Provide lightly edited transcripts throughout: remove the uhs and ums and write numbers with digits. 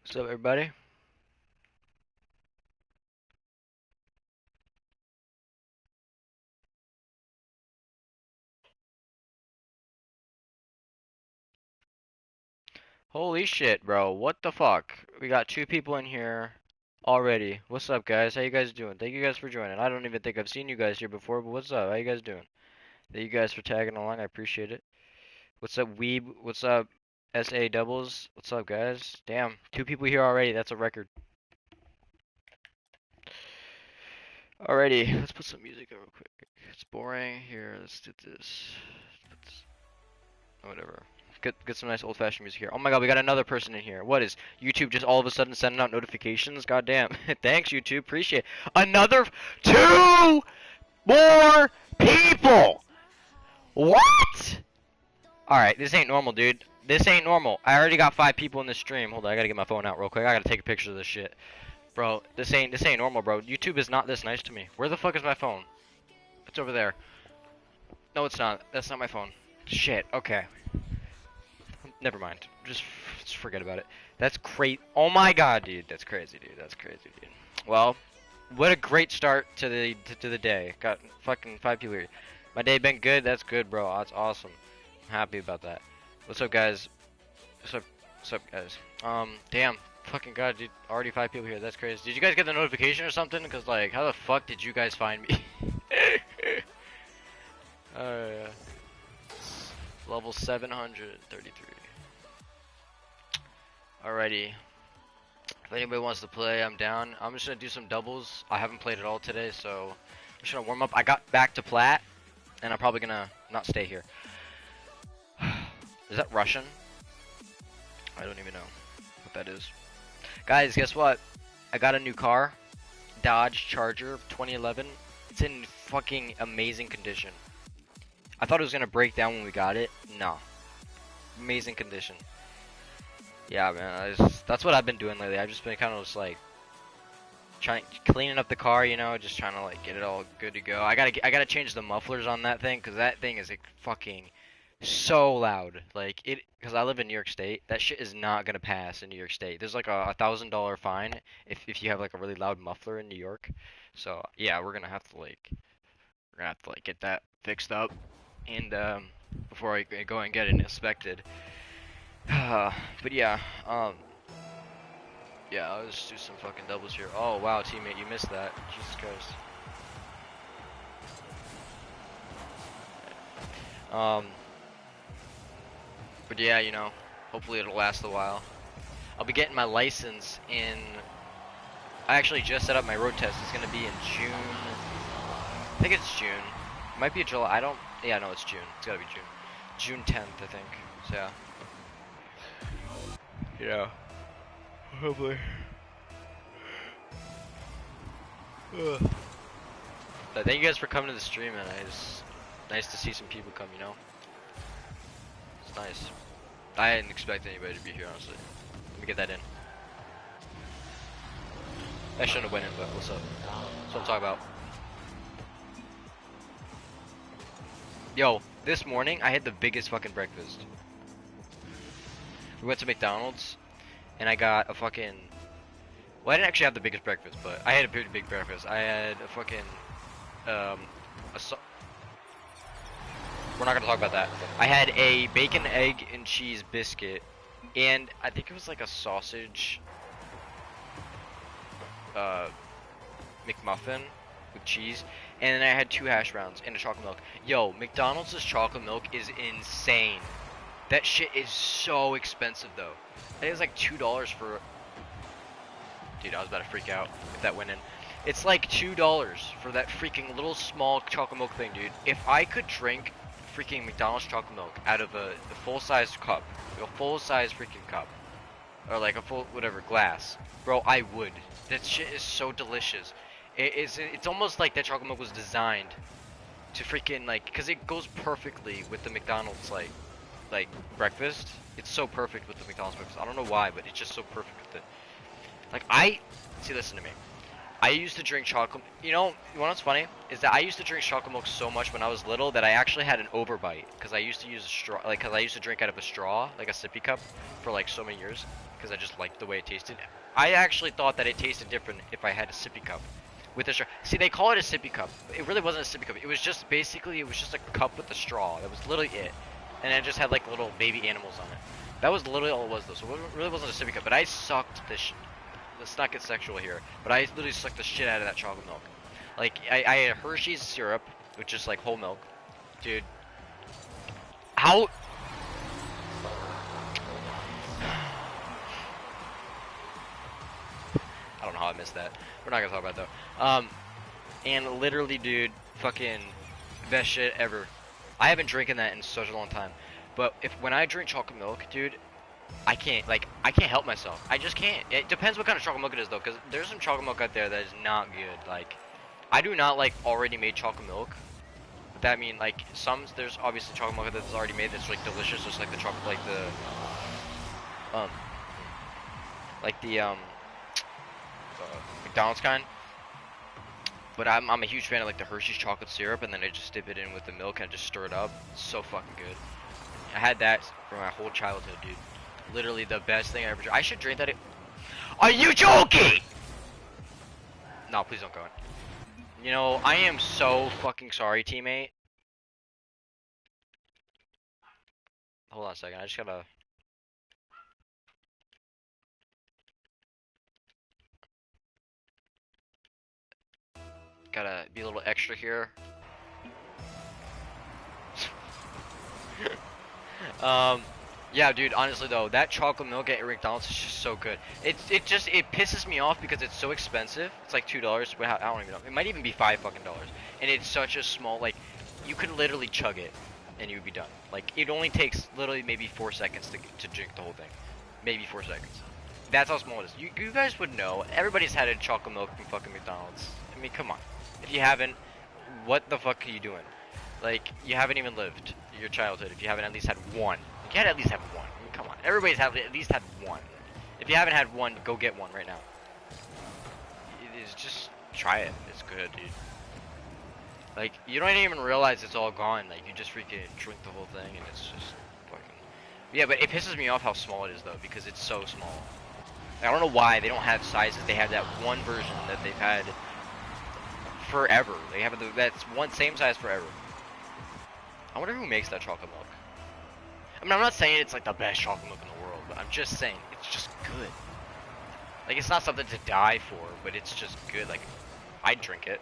What's up, everybody? Holy shit, bro. What the fuck? We got two people in here already. What's up, guys? How you guys doing? Thank you guys for joining. I don't even think I've seen you guys here before, but what's up? How you guys doing? Thank you guys for tagging along. I appreciate it. What's up, Weeb? What's up, SA Doubles? What's up, guys? Damn, two people here already. That's a record. Alrighty, let's put some music on real quick. It's boring. Here, let's do this. Whatever. Get some nice old-fashioned music here. Oh my god, we got another person in here. What is YouTube just all of a sudden sending out notifications? God damn. Thanks, YouTube. Appreciate it. Another two more people. What? All right, this ain't normal, dude. This ain't normal. I already got 5 people in this stream. Hold on, I gotta get my phone out real quick. I gotta take a picture of this shit, bro. This ain't normal, bro. YouTube is not this nice to me. Where the fuck is my phone? It's over there. No, it's not. That's not my phone. Shit. Okay. Never mind. Just forget about it. That's great. Oh my god, dude. That's crazy, dude. That's crazy, dude. Well, what a great start to the day. Got fucking 5 people here. My day been good. That's good, bro. That's awesome. I'm happy about that. What's up, guys? What's up? What's up, guys? Damn. Fucking god, dude. Already 5 people here. That's crazy. Did you guys get the notification or something? Cause like, how the fuck did you guys find me? uh, level 733. Alrighty. If anybody wants to play, I'm down. I'm just gonna do some doubles. I haven't played at all today, so I'm just gonna warm up. I got back to plat, and I'm probably gonna not stay here. Is that Russian? I don't even know what that is. Guys, guess what? I got a new car. Dodge Charger 2011. It's in fucking amazing condition. I thought it was gonna break down when we got it. No. Amazing condition. Yeah, man, that's what I've been doing lately. I've just been kind of just like cleaning up the car, you know, just trying to like get it all good to go. I gotta change the mufflers on that thing, cause that thing is like fucking so loud. Like cause I live in New York State. That shit is not gonna pass in New York State. There's like a $1,000 fine if you have like a really loud muffler in New York. So yeah, we're gonna have to get that fixed up, and before I go and get it inspected. But yeah, yeah, I'll just do some fucking doubles here. Oh wow, teammate, you missed that. Jesus Christ. Um, but yeah, you know, hopefully it'll last a while. I'll be getting my license in. I actually just set up my road test. It's gonna be in June. I think it's June. It might be July. I don't. Yeah, no, it's June. It's gotta be June. June 10th, I think. So yeah. Yeah. Hopefully. Ugh. But thank you guys for coming to the stream, man. Nice to see some people come, you know? It's nice. I didn't expect anybody to be here, honestly. Let me get that in. I shouldn't have went in, but what's up? That's what I'm talking about. Yo, this morning, I had the biggest fucking breakfast. We went to McDonald's, and I got a fucking... Well, I didn't actually have the biggest breakfast, but I had a pretty big breakfast. I had a fucking... We're not gonna talk about that. I had a bacon, egg, and cheese biscuit, and I think it was like a sausage... McMuffin with cheese, and then I had 2 hash browns and a chocolate milk. Yo, McDonald's chocolate milk is insane. That shit is so expensive though. I think it's like $2 for... Dude, I was about to freak out if that went in. It's like $2 for that freaking little small chocolate milk thing, dude. If I could drink freaking McDonald's chocolate milk out of a full-size cup, like a full-size freaking cup, or like a full whatever glass, bro, I would. That shit is so delicious. It's almost like that chocolate milk was designed to freaking like, cause it goes perfectly with the McDonald's like breakfast. It's so perfect with the McDonald's breakfast. I don't know why, but it's just so perfect with it. Like listen to me. I used to drink chocolate. You know what's funny is that I used to drink chocolate milk so much when I was little that I actually had an overbite because I used to use a straw. Like, cause I used to drink out of a straw, like a sippy cup, for like so many years. because I just liked the way it tasted. I actually thought that it tasted different if I had a sippy cup with a straw. See, they call it a sippy cup. It really wasn't a sippy cup. It was just basically, it was just a cup with a straw. That was literally it. And it just had like little baby animals on it. That was literally all it was though. So it really wasn't a sippy cup. But I sucked this. Let's not get sexual here. But I literally sucked the shit out of that chocolate milk. Like I had Hershey's syrup, which is like whole milk, dude. How? I don't know how I missed that. We're not gonna talk about it though. And literally, dude, fucking best shit ever. I haven't drinking that in such a long time. But when I drink chocolate milk, dude, I can't help myself. I just can't. It depends what kind of chocolate milk it is though, because there's some chocolate milk out there that is not good. Like, I do not like already made chocolate milk. But that mean like there's obviously chocolate milk that's already made that's like delicious, just like the chocolate, like the McDonald's kind. But I'm a huge fan of like the Hershey's chocolate syrup, and then I just dip it in with the milk and just stir it up. It's so fucking good. I had that for my whole childhood, dude. Literally the best thing I ever drank. I should drink that. Are you joking? No, please don't go in. You know, I am so fucking sorry, teammate. Hold on a second. I just gotta be a little extra here. Yeah, dude, honestly though, that chocolate milk at McDonald's is just so good. It pisses me off because it's so expensive. It's like $2. I don't even know. It might even be $5 fucking dollars. And it's such a small, like, you could literally chug it and you'd be done. Like, it only takes literally maybe 4 seconds to drink the whole thing. Maybe 4 seconds. That's how small it is. You guys would know. Everybody's had a chocolate milk from fucking McDonald's. I mean, come on. If you haven't, what the fuck are you doing? Like, you haven't even lived your childhood if you haven't at least had one. You can't at least have one. I mean, come on. Everybody's at least had one. If you haven't had one, go get one right now. It is just try it. It's good, dude. Like, you don't even realize it's all gone. Like, you just freaking drink the whole thing, and it's just fucking. Yeah, but it pisses me off how small it is though, because it's so small. I don't know why they don't have sizes. They have that one version that they've had forever. They have that's one same size forever. I wonder who makes that chocolate milk. I mean, I'm not saying it's like the best chocolate milk in the world, but I'm just saying it's just good. Like, it's not something to die for, but it's just good. Like, I'd drink it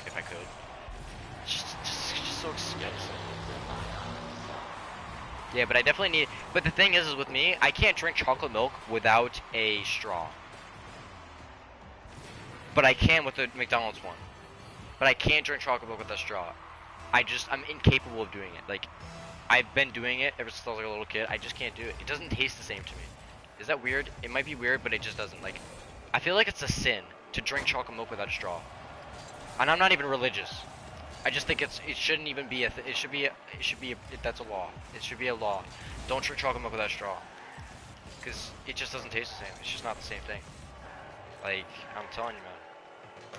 if I could. It's just so expensive. Yeah, but I definitely need. But the thing is with me, I can't drink chocolate milk without a straw. But I can with the McDonald's one. But I can't drink chocolate milk with a straw. I'm incapable of doing it. Like, I've been doing it ever since I was like a little kid. I just can't do it. It doesn't taste the same to me. Is that weird? It might be weird, but it just doesn't. Like, I feel like it's a sin to drink chocolate milk without a straw. And I'm not even religious. I just think it shouldn't even be that's a law. It should be a law. Don't drink chocolate milk without a straw. Because it just doesn't taste the same. It's just not the same thing. Like, I'm telling you, man.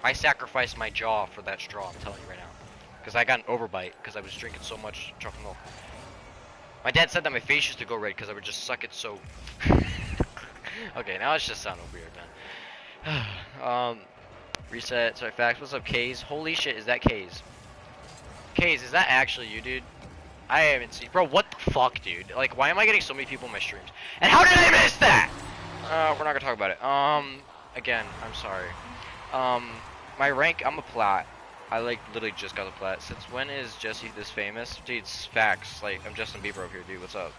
I sacrificed my jaw for that straw, I'm telling you right now. Because I got an overbite because I was drinking so much chocolate milk. My dad said that my face used to go red because I would just suck it so. Okay, now it's just sounding weird, man. Reset. Sorry, facts. What's up, K's? Holy shit, is that K's? K's, is that actually you, dude? I haven't seen. Bro, what the fuck, dude? Like, why am I getting so many people in my streams? And how did I miss that? We're not gonna talk about it. Again, I'm sorry. My rank, I'm a plat. I like literally just got a plat. Since when is Jesse this famous? Dude, it's facts. Like, I'm Justin Bieber over here, dude. What's up?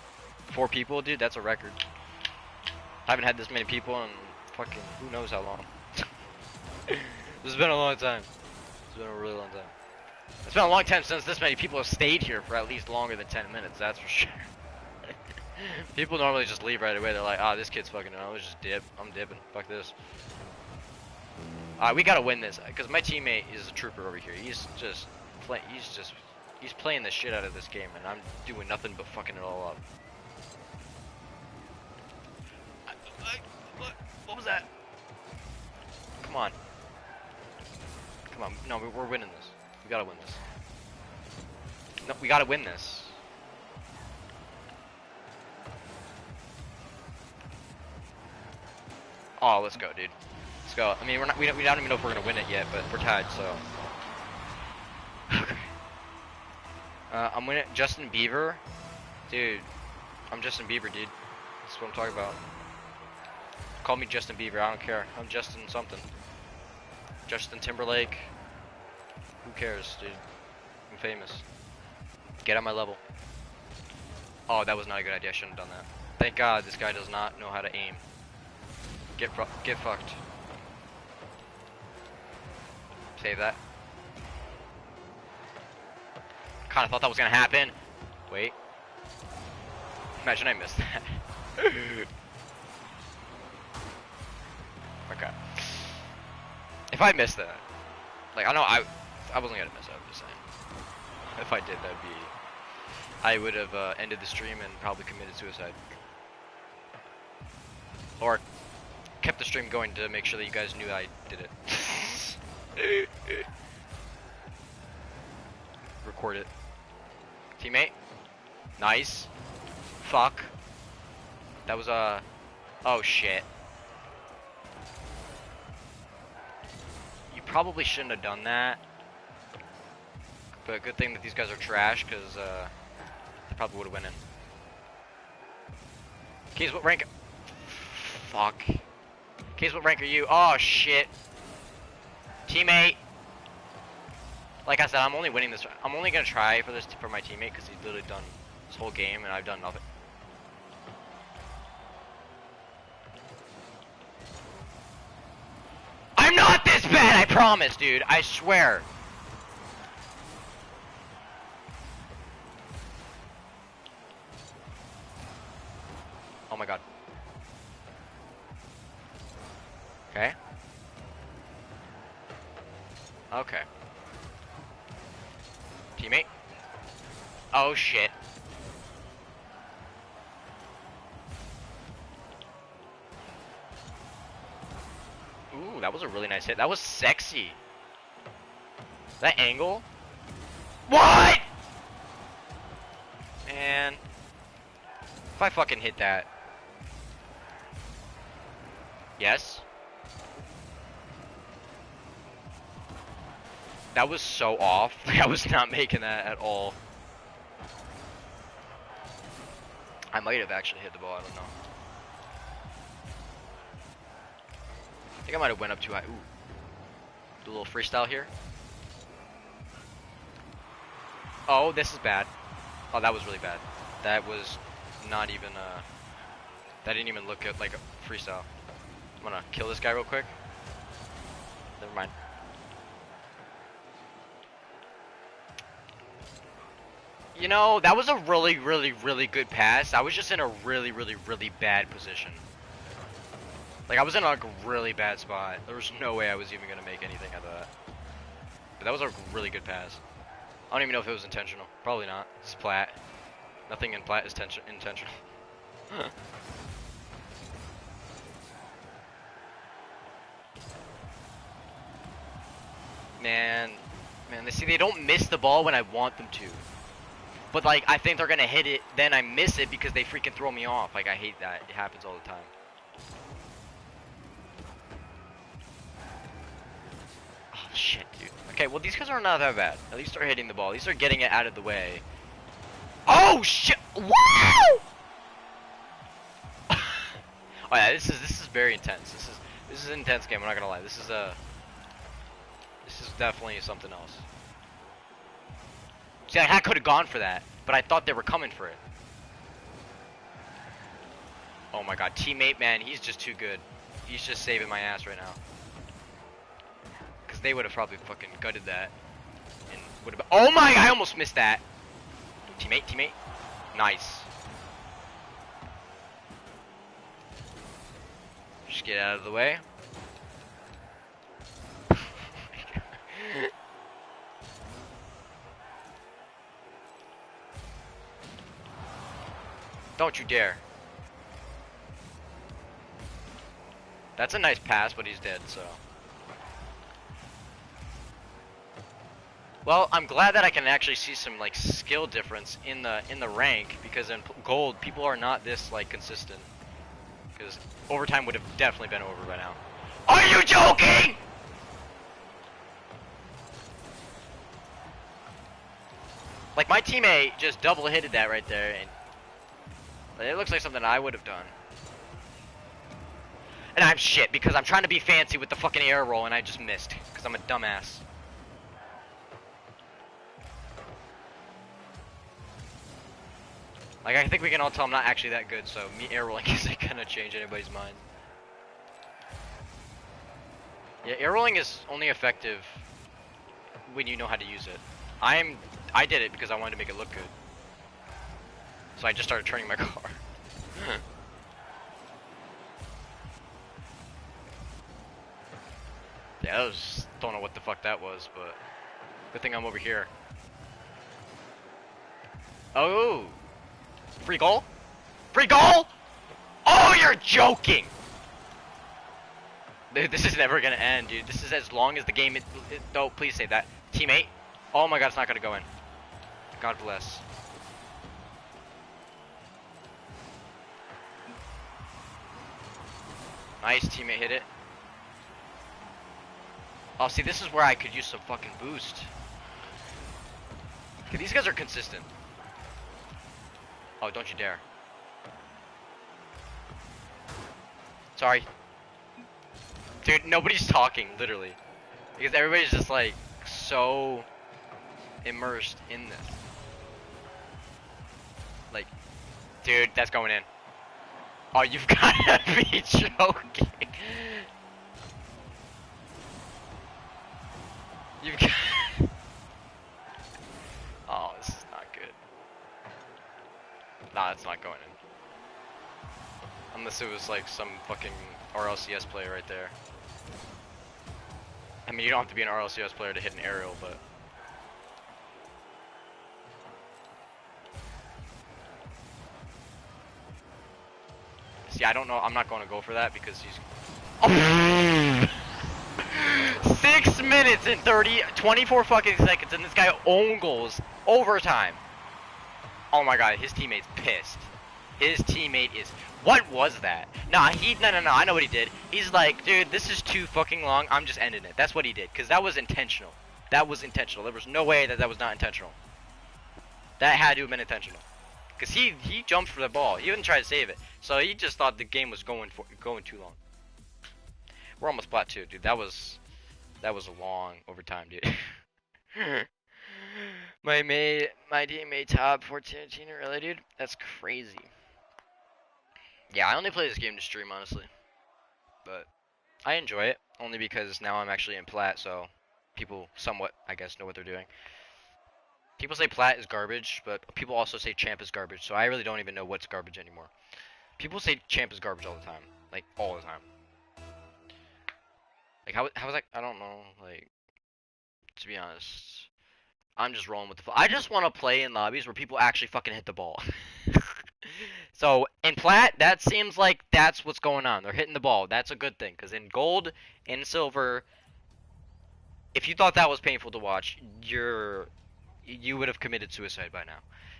4 people, dude. That's a record. I haven't had this many people in fucking who knows how long. This has been a long time. It's been a really long time. It's been a long time since this many people have stayed here for at least longer than 10 minutes. That's for sure. People normally just leave right away. They're like, ah, this kid's fucking. I was just dip. I'm dipping. Fuck this. We gotta win this because my teammate is a trooper over here. He's playing the shit out of this game, and I'm doing nothing but fucking it all up. What was that? Come on. Come on. No, we're winning this. We gotta win this. No, we gotta win this. Oh, let's go, dude. Let's go. I mean, we don't even know if we're gonna win it yet, but we're tied, so. Okay. I'm winning Justin Bieber, dude. I'm Justin Bieber, dude. That's what I'm talking about. Call me Justin Bieber. I don't care. I'm Justin something. Justin Timberlake. Who cares, dude? I'm famous. Get on my level. Oh, that was not a good idea. I shouldn't have done that. Thank God this guy does not know how to aim. Get fucked. Save that. Kinda thought that was gonna happen. Wait. Imagine I missed that. Okay. If I missed that, like I know I wasn't gonna miss it. I'm just saying. If I did, that'd be. I would have ended the stream and probably committed suicide, or kept the stream going to make sure that you guys knew I did it. Record it. Teammate. Nice. Fuck. That was oh shit. You probably shouldn't have done that. But good thing that these guys are trash, because they probably would have went in. Keys, what rank? Fuck. Keys, what rank are you? Oh shit. Teammate. Like I said, I'm only winning this. I'm only gonna try for this for my teammate, because he's literally done this whole game and I've done nothing. I'm not this bad, I promise, dude. I swear. Oh my god. Okay. Okay. Teammate. Oh shit. Ooh, that was a really nice hit. That was sexy. That angle? What? Man. If I fucking hit that. Yes. That was so off. Like, I was not making that at all. I might have actually hit the ball, I don't know. I think I might have went up too high. Ooh. Do a little freestyle here. Oh, this is bad. Oh, that was really bad. That was not even, that didn't even look like a freestyle. I'm gonna kill this guy real quick. Never mind. You know, that was a really, really, really good pass. I was just in a really, really, really bad position. Like, I was in like a really bad spot. There was no way I was even gonna make anything out of that. But that was a really good pass. I don't even know if it was intentional. Probably not. It's plat. Nothing in plat is intentional. Man, they don't miss the ball when I want them to. But like, I think they're gonna hit it, then I miss it because they freaking throw me off. Like, I hate that. It happens all the time. Oh shit, dude. Okay, well these guys are not that bad. At least they're hitting the ball. At least they're getting it out of the way. Oh shit! Wow! Oh yeah, this is very intense. This is an intense game. I'm not gonna lie. This is definitely something else. See, I could have gone for that, but I thought they were coming for it. Oh my god, teammate, man, he's just too good. He's just saving my ass right now. Because they would have probably fucking gutted that. And would have. Oh my, I almost missed that. Teammate. Nice. Just get out of the way. Don't you dare. That's a nice pass, but he's dead, so. Well, I'm glad that I can actually see some like skill difference in the rank, because in gold people are not this like consistent. because overtime would have definitely been over by now. Are you joking? Like, my teammate just double hitted that right there, and it looks like something I would have done. And I'm shit because I'm trying to be fancy with the fucking air roll and I just missed because I'm a dumbass. Like, I think we can all tell I'm not actually that good, so me air rolling isn't gonna change anybody's mind. Yeah, air rolling is only effective when you know how to use it. I did it because I wanted to make it look good. So I just started turning my car. Yeah, that was, don't know what the fuck that was, but good thing I'm over here. Oh, free goal? Free goal? Oh, you're joking! Dude, this is never gonna end, dude. This is as long as the game. No, please say that. Teammate? Oh my god, it's not gonna go in. God bless. Nice, teammate hit it. Oh, see, this is where I could use some fucking boost. Okay, these guys are consistent. Oh, don't you dare. Sorry. Dude, nobody's talking, literally. Because everybody's just like, so immersed in this. Like, dude, that's going in. Oh, you've gotta be joking. You've got... Oh, this is not good. Nah, it's not going in. Unless it was like some fucking RLCS player right there. I mean, you don't have to be an RLCS player to hit an aerial, but... See, I don't know. I'm not going to go for that because he's... Oh! 6 minutes and 24 fucking seconds, and this guy own goals overtime. Oh my god, his teammate's pissed. His teammate is... What was that? Nah, no, I know what he did. He's like, dude, this is too fucking long. I'm just ending it. That's what he did, because that was intentional. That was intentional. There was no way that that was not intentional. That had to have been intentional. Because he jumped for the ball. He didn't try to save it. So he just thought the game was going too long. We're almost plat 2, dude. That was a long overtime, dude. my teammate top 14 early, dude. That's crazy. Yeah, I only play this game to stream, honestly. But I enjoy it only because now I'm actually in plat, so people somewhat, I guess, know what they're doing. People say plat is garbage, but people also say champ is garbage, so I really don't even know what's garbage anymore. People say champ is garbage all the time, like all the time. Like how is that? I don't know. Like, to be honest, I'm just rolling with the flow. I just want to play in lobbies where people actually fucking hit the ball. So in plat, that seems like that's what's going on. They're hitting the ball. That's a good thing, because in gold and silver, if you thought that was painful to watch, you would have committed suicide by now.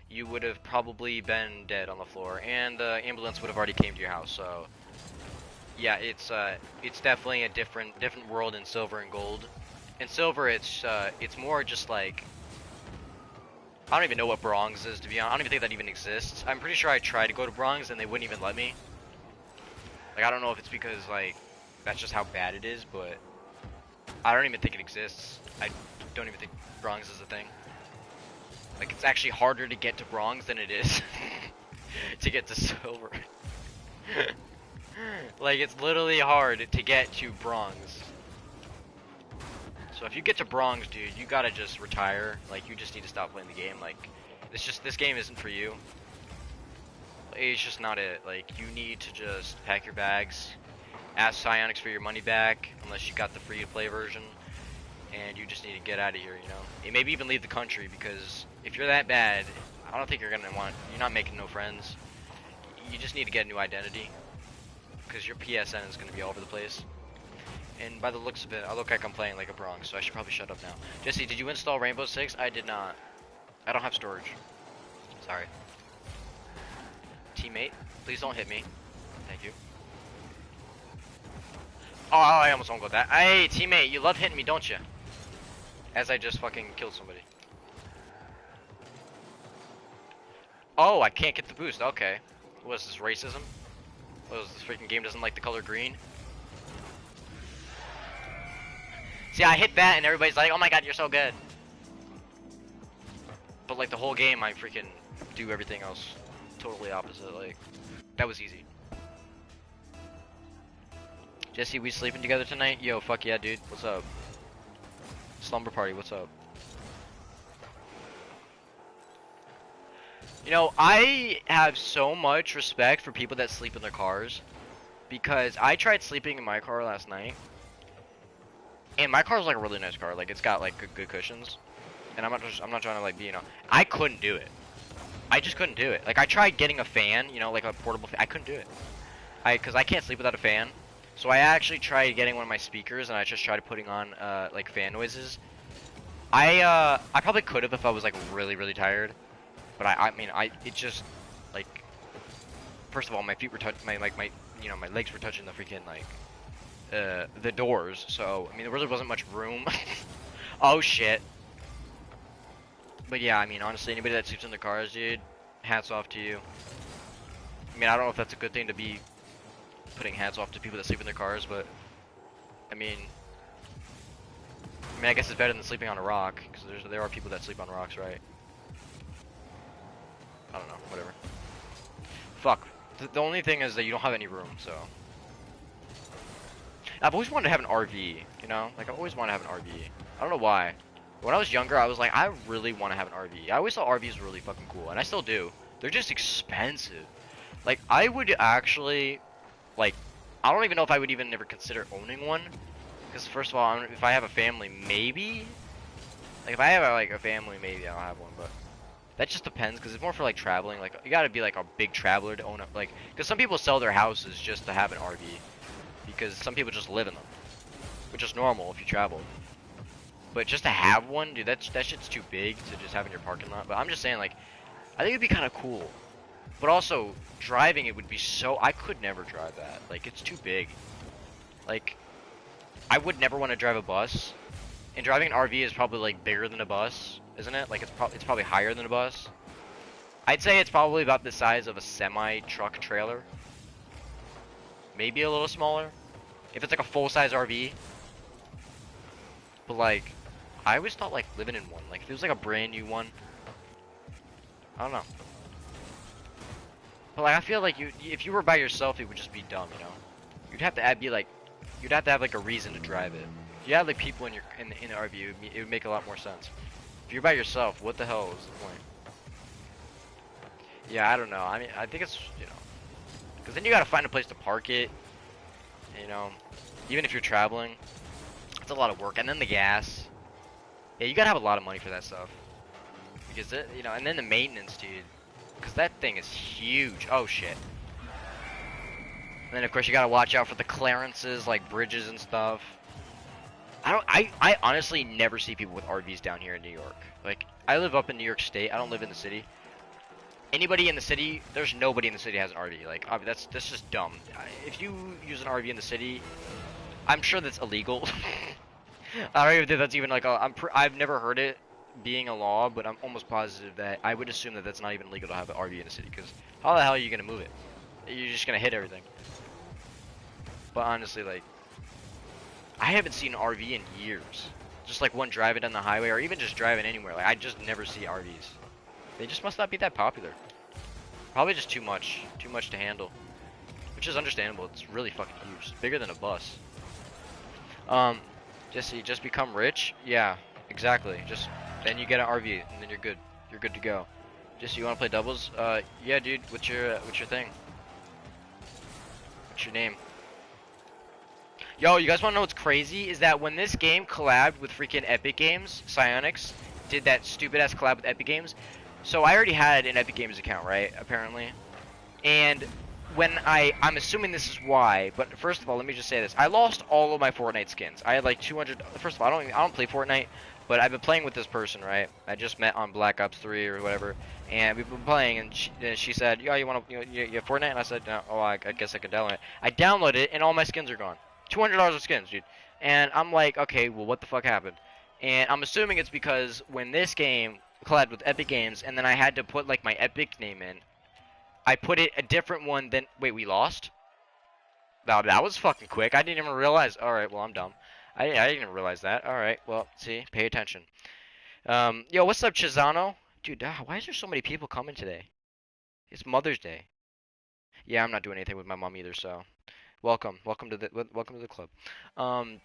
You would have probably been dead on the floor, and the ambulance would have already came to your house. So yeah, it's definitely a different world in silver and gold. In silver, it's more just like, I don't even know what bronze is, to be honest. I don't even think that even exists. I'm pretty sure I tried to go to bronze and they wouldn't even let me. Like, I don't know if it's because, like, that's just how bad it is, but I don't even think it exists. I don't even think bronze is a thing. Like, it's actually harder to get to bronze than it is to get to silver. Like, it's literally hard to get to bronze. So if you get to bronze, dude, you gotta just retire. Like, you just need to stop playing the game. Like, this game isn't for you. It's just not it. Like, you need to just pack your bags, ask Psionics for your money back, unless you got the free-to-play version, and you just need to get out of here, you know? And maybe even leave the country, because if you're that bad, I don't think you're not making no friends. You just need to get a new identity, because your PSN is gonna be all over the place. And by the looks of it, I look like I'm playing like a bronze, so I should probably shut up now. Jesse, did you install Rainbow Six? I did not. I don't have storage. Sorry. Teammate, please don't hit me. Thank you. Oh, I almost won't go that. Hey, teammate, you love hitting me, don't you? As I just fucking killed somebody. Oh, I can't get the boost. Okay. What is this, racism? What is this, freaking game doesn't like the color green? See, I hit that and everybody's like, oh my god, you're so good. But like the whole game, I freaking do everything else totally opposite. Like, that was easy. Jesse, we sleeping together tonight? Yo, fuck yeah, dude. What's up? Slumber party, what's up? You know, I have so much respect for people that sleep in their cars. Because I tried sleeping in my car last night. And my car's like a really nice car. Like, it's got like good cushions. And I'm not trying to like be, you know, I couldn't do it. I just couldn't do it. Like, I tried getting a fan, you know, like a portable fan. I couldn't do it. Cause I can't sleep without a fan. So I actually tried getting one of my speakers, and I just tried putting on like fan noises. I probably could have if I was like really tired, but I mean it just like, first of all, my feet were my you know, my legs were touching the freaking like the doors. So I mean there really wasn't much room. Oh shit. But yeah, I mean honestly, anybody that sleeps in their cars, dude, hats off to you. I mean I don't know if that's a good thing to be putting hats off to people that sleep in their cars, but I mean I guess it's better than sleeping on a rock, because there are people that sleep on rocks, right? I don't know, whatever. Fuck. The only thing is that you don't have any room, so. I've always wanted to have an RV, you know? Like, I've always wanted to have an RV. I don't know why. When I was younger, I was like, I really want to have an RV. I always thought RVs were really fucking cool, and I still do. They're just expensive. Like, I would actually, like, I don't even know if I would even ever consider owning one. Because first of all, if I have a family, maybe. Like if I have a family, maybe I'll have one. But that just depends, because it's more for like traveling. Like you gotta be like a big traveler to own a like. Because some people sell their houses just to have an RV, because some people just live in them, which is normal if you travel. But just to have one, dude, that shit's too big to just have in your parking lot. But I'm just saying, like, I think it'd be kind of cool. But also, driving it would be so. I could never drive that. Like it's too big. Like. I would never want to drive a bus, and driving an RV is probably like bigger than a bus, isn't it? Like it's probably higher than a bus. I'd say it's probably about the size of a semi-truck trailer, maybe a little smaller, if it's like a full-size RV. But like, I always thought like living in one, like if it was like a brand new one, I don't know. But like I feel like if you were by yourself, it would just be dumb, you know. You'd have to be like. You'd have to have like a reason to drive it. If you had like people in the RV, it would make a lot more sense. If you're by yourself, what the hell is the point? Yeah, I don't know. I mean, I think it's, you know, because then you gotta find a place to park it. You know, even if you're traveling, it's a lot of work, and then the gas. Yeah, you gotta have a lot of money for that stuff. Because it, you know, and then the maintenance, dude. Because that thing is huge. Oh shit. And then of course you gotta watch out for the clearances, like bridges and stuff. I honestly never see people with RVs down here in New York. Like, I live up in New York State, I don't live in the city. Anybody in the city, there's nobody in the city has an RV. Like, that's just dumb. If you use an RV in the city, I'm sure that's illegal. I don't even think that's even like I've never heard it being a law, but I'm almost positive that I would assume that that's not even legal to have an RV in the city, because how the hell are you gonna move it? You're just gonna hit everything. But honestly, like, I haven't seen an RV in years. Just like one driving down the highway, or even just driving anywhere. Like, I just never see RVs. They just must not be that popular. Probably just too much to handle. Which is understandable. It's really fucking huge. It's bigger than a bus. Just become rich? Yeah, exactly. Just then you get an RV, and then you're good. You're good to go. Just you want to play doubles? Yeah, dude. What's your thing? What's your name? Yo, you guys want to know what's crazy? Is that when this game collabed with freaking Epic Games, Psyonix did that stupid ass collab with Epic Games. So I already had an Epic Games account, right? Apparently. And when I'm assuming this is why, but first of all, let me just say this. I lost all of my Fortnite skins. I had like 200. First of all, I don't play Fortnite, but I've been playing with this person, right? I just met on Black Ops 3 or whatever, and we've been playing, and she said, "Yo, you want to you have Fortnite?" And I said, "No, oh, I guess I could download it." I downloaded it, and all my skins are gone. $200 of skins, dude. And I'm like, okay, well, what the fuck happened? And I'm assuming it's because when this game collabed with Epic Games, and then I had to put like my Epic name in, I put it a different one than. Wait, we lost? Wow, that was fucking quick. I didn't even realize. All right, well, I'm dumb. I didn't even realize that. All right, well, see, pay attention. Yo, what's up, Chizano? Dude, why is there so many people coming today? It's Mother's Day. Yeah, I'm not doing anything with my mom either, so welcome to the club. Um,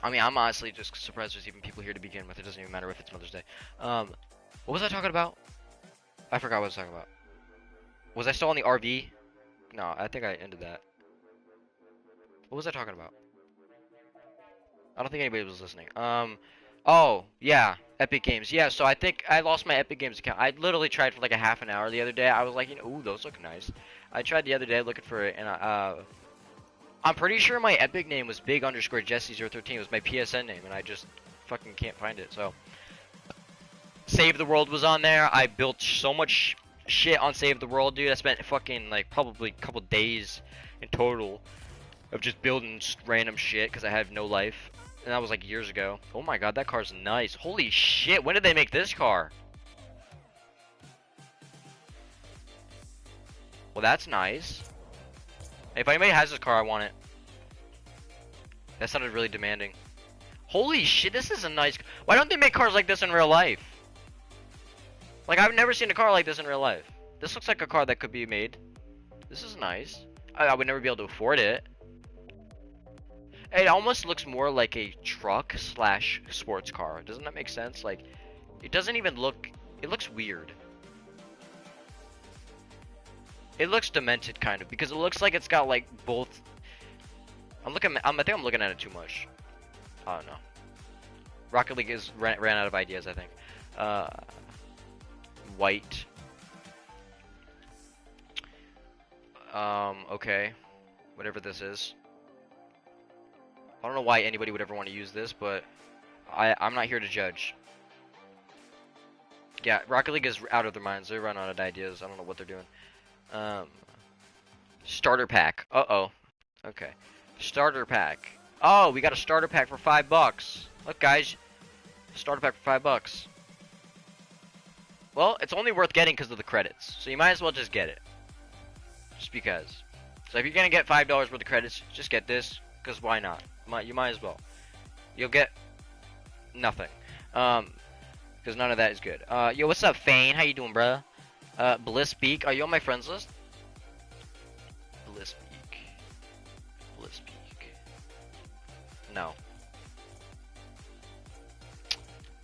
I mean, I'm honestly just surprised there's even people here to begin with. It doesn't even matter if it's Mother's Day. What was I talking about? I forgot what I was talking about. Was I still on the RV? No, I think I ended that. What was I talking about? I don't think anybody was listening. Oh, yeah, Epic Games. Yeah, so I think I lost my Epic Games account. I literally tried for like a half an hour the other day. I was like, ooh, those look nice. I tried the other day looking for it, and I'm pretty sure my Epic name was big underscore Jesse013. It was my PSN name, and I just fucking can't find it. So, Save the World was on there. I built so much shit on Save the World, dude. I spent fucking like probably a couple days in total of just building random shit because I have no life. And that was like years ago. Oh my god, that car's nice. Holy shit, when did they make this car? Well, that's nice. If anybody has this car, I want it. That sounded really demanding. Holy shit, this is a nice... Why don't they make cars like this in real life? Like, I've never seen a car like this in real life. This looks like a car that could be made. This is nice. I would never be able to afford it. It almost looks more like a truck slash sports car. Doesn't that make sense? Like, it doesn't even look... It looks weird. It looks demented, kind of, because it looks like it's got, like, both... I think I'm looking at it too much. I don't know. Rocket League ran out of ideas, I think. White. Okay. Whatever this is. I don't know why anybody would ever want to use this, but I'm not here to judge. Yeah, Rocket League is out of their minds. They run out of ideas. I don't know what they're doing. Starter pack. Uh-oh. Okay. Starter pack. Oh, we got a starter pack for $5. Look, guys. Starter pack for $5. Well, it's only worth getting because of the credits. So you might as well just get it. Just because. So if you're going to get $5 worth of credits, just get this. Because why not? You might as well. You'll get nothing. Because none of that is good. Yo, what's up, Fane? How you doing, bruh? Blissbeak. Are you on my friends list? Blissbeak. No.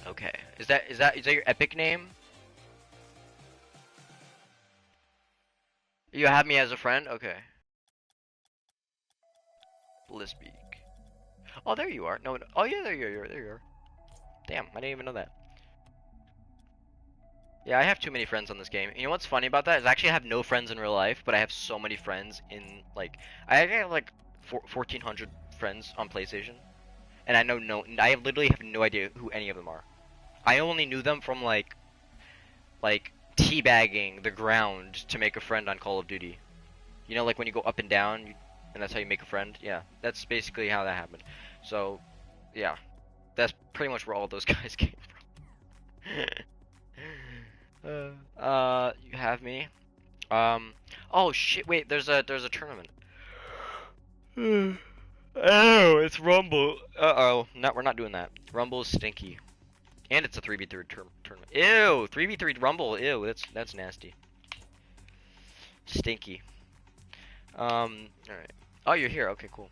Okay. Is that your Epic name? You have me as a friend? Okay. Blissbeak. Oh, there you are. No. Oh, yeah, there you are. There you are. Damn, I didn't even know that. Yeah, I have too many friends on this game. You know what's funny about that is actually I have no friends in real life, but I have so many friends in, like, I have like 1,400 friends on PlayStation, and I literally have no idea who any of them are. I only knew them from like teabagging the ground to make a friend on Call of Duty. You know, like when you go up and down, and that's how you make a friend. Yeah, that's basically how that happened. So, yeah, that's pretty much where all those guys came from. You have me. Oh shit! Wait, there's a tournament. Oh, it's Rumble. Uh-oh. No, we're not doing that. Rumble is stinky. And it's a 3v3 tournament. Ew! 3v3 Rumble. Ew, that's nasty. Stinky. Alright. Oh, you're here. Okay, cool.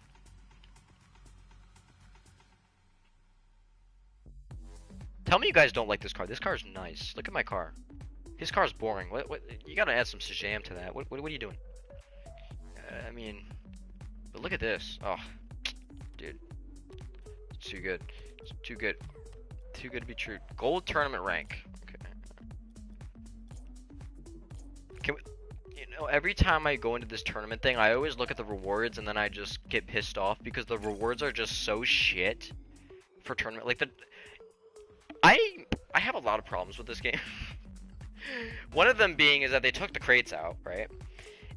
Tell me you guys don't like this car. This car is nice. Look at my car. His car is boring. What? You gotta add some Shazam to that. What are you doing? I mean... But look at this. Oh. Dude. It's too good. It's too good. Too good to be true. Gold tournament rank. Okay. Can we, every time I go into this tournament thing, I always look at the rewards and then I just get pissed off because the rewards are just so shit for tournament. Like I have a lot of problems with this game. One of them being is that they took the crates out, right?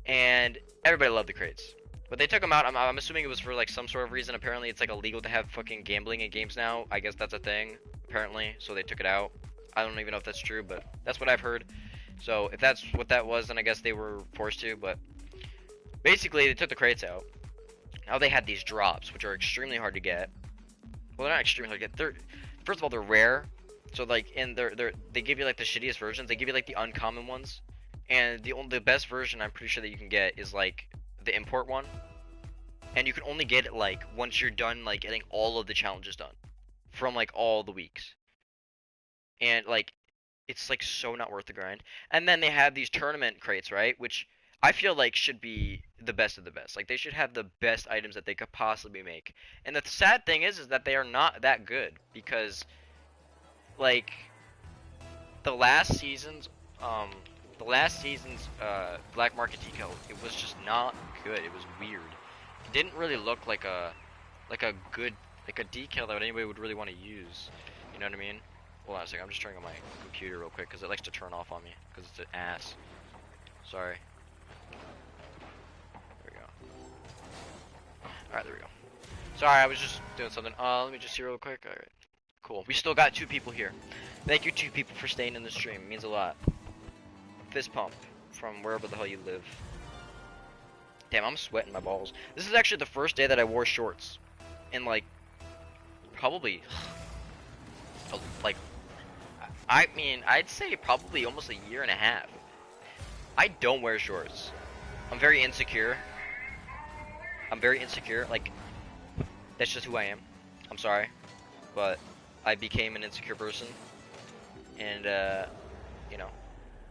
And everybody loved the crates. But they took them out. I'm assuming it was for like some sort of reason. Apparently, it's like illegal to have fucking gambling in games now. I guess that's a thing, apparently. So they took it out. I don't even know if that's true, but that's what I've heard. So if that's what that was, then I guess they were forced to. But basically, they took the crates out. Now they had these drops, which are extremely hard to get. Well, they're not extremely hard to get. They're, first of all, they're rare. So like, and they give you like the shittiest versions. They give you like the uncommon ones, and the best version I'm pretty sure that you can get is like the import one, and you can only get it like once you're done like getting all of the challenges done from like all the weeks, and like it's like so not worth the grind. And then they have these tournament crates, right, which I feel like should be the best of the best. Like they should have the best items that they could possibly make. And the sad thing is that they are not that good because like the last season's um black market decal, it was just not good. It was weird. It didn't really look like a good like a decal that anybody would really want to use. You know what I mean? Hold on a second. I'm just turning on my computer real quick because it likes to turn off on me because it's an ass. Sorry. There we go. Alright, there we go. Sorry, I was just doing something. Let me just see real quick. Alright. Cool. We still got 2 people here. Thank you 2 people for staying in the stream. It means a lot. Fist pump from wherever the hell you live. Damn, I'm sweating my balls. This is actually the first day that I wore shorts in like probably like I mean I'd say probably almost a year and a half. I don't wear shorts. I'm very insecure. Like that's just who I am. I'm sorry, but I became an insecure person, and you know,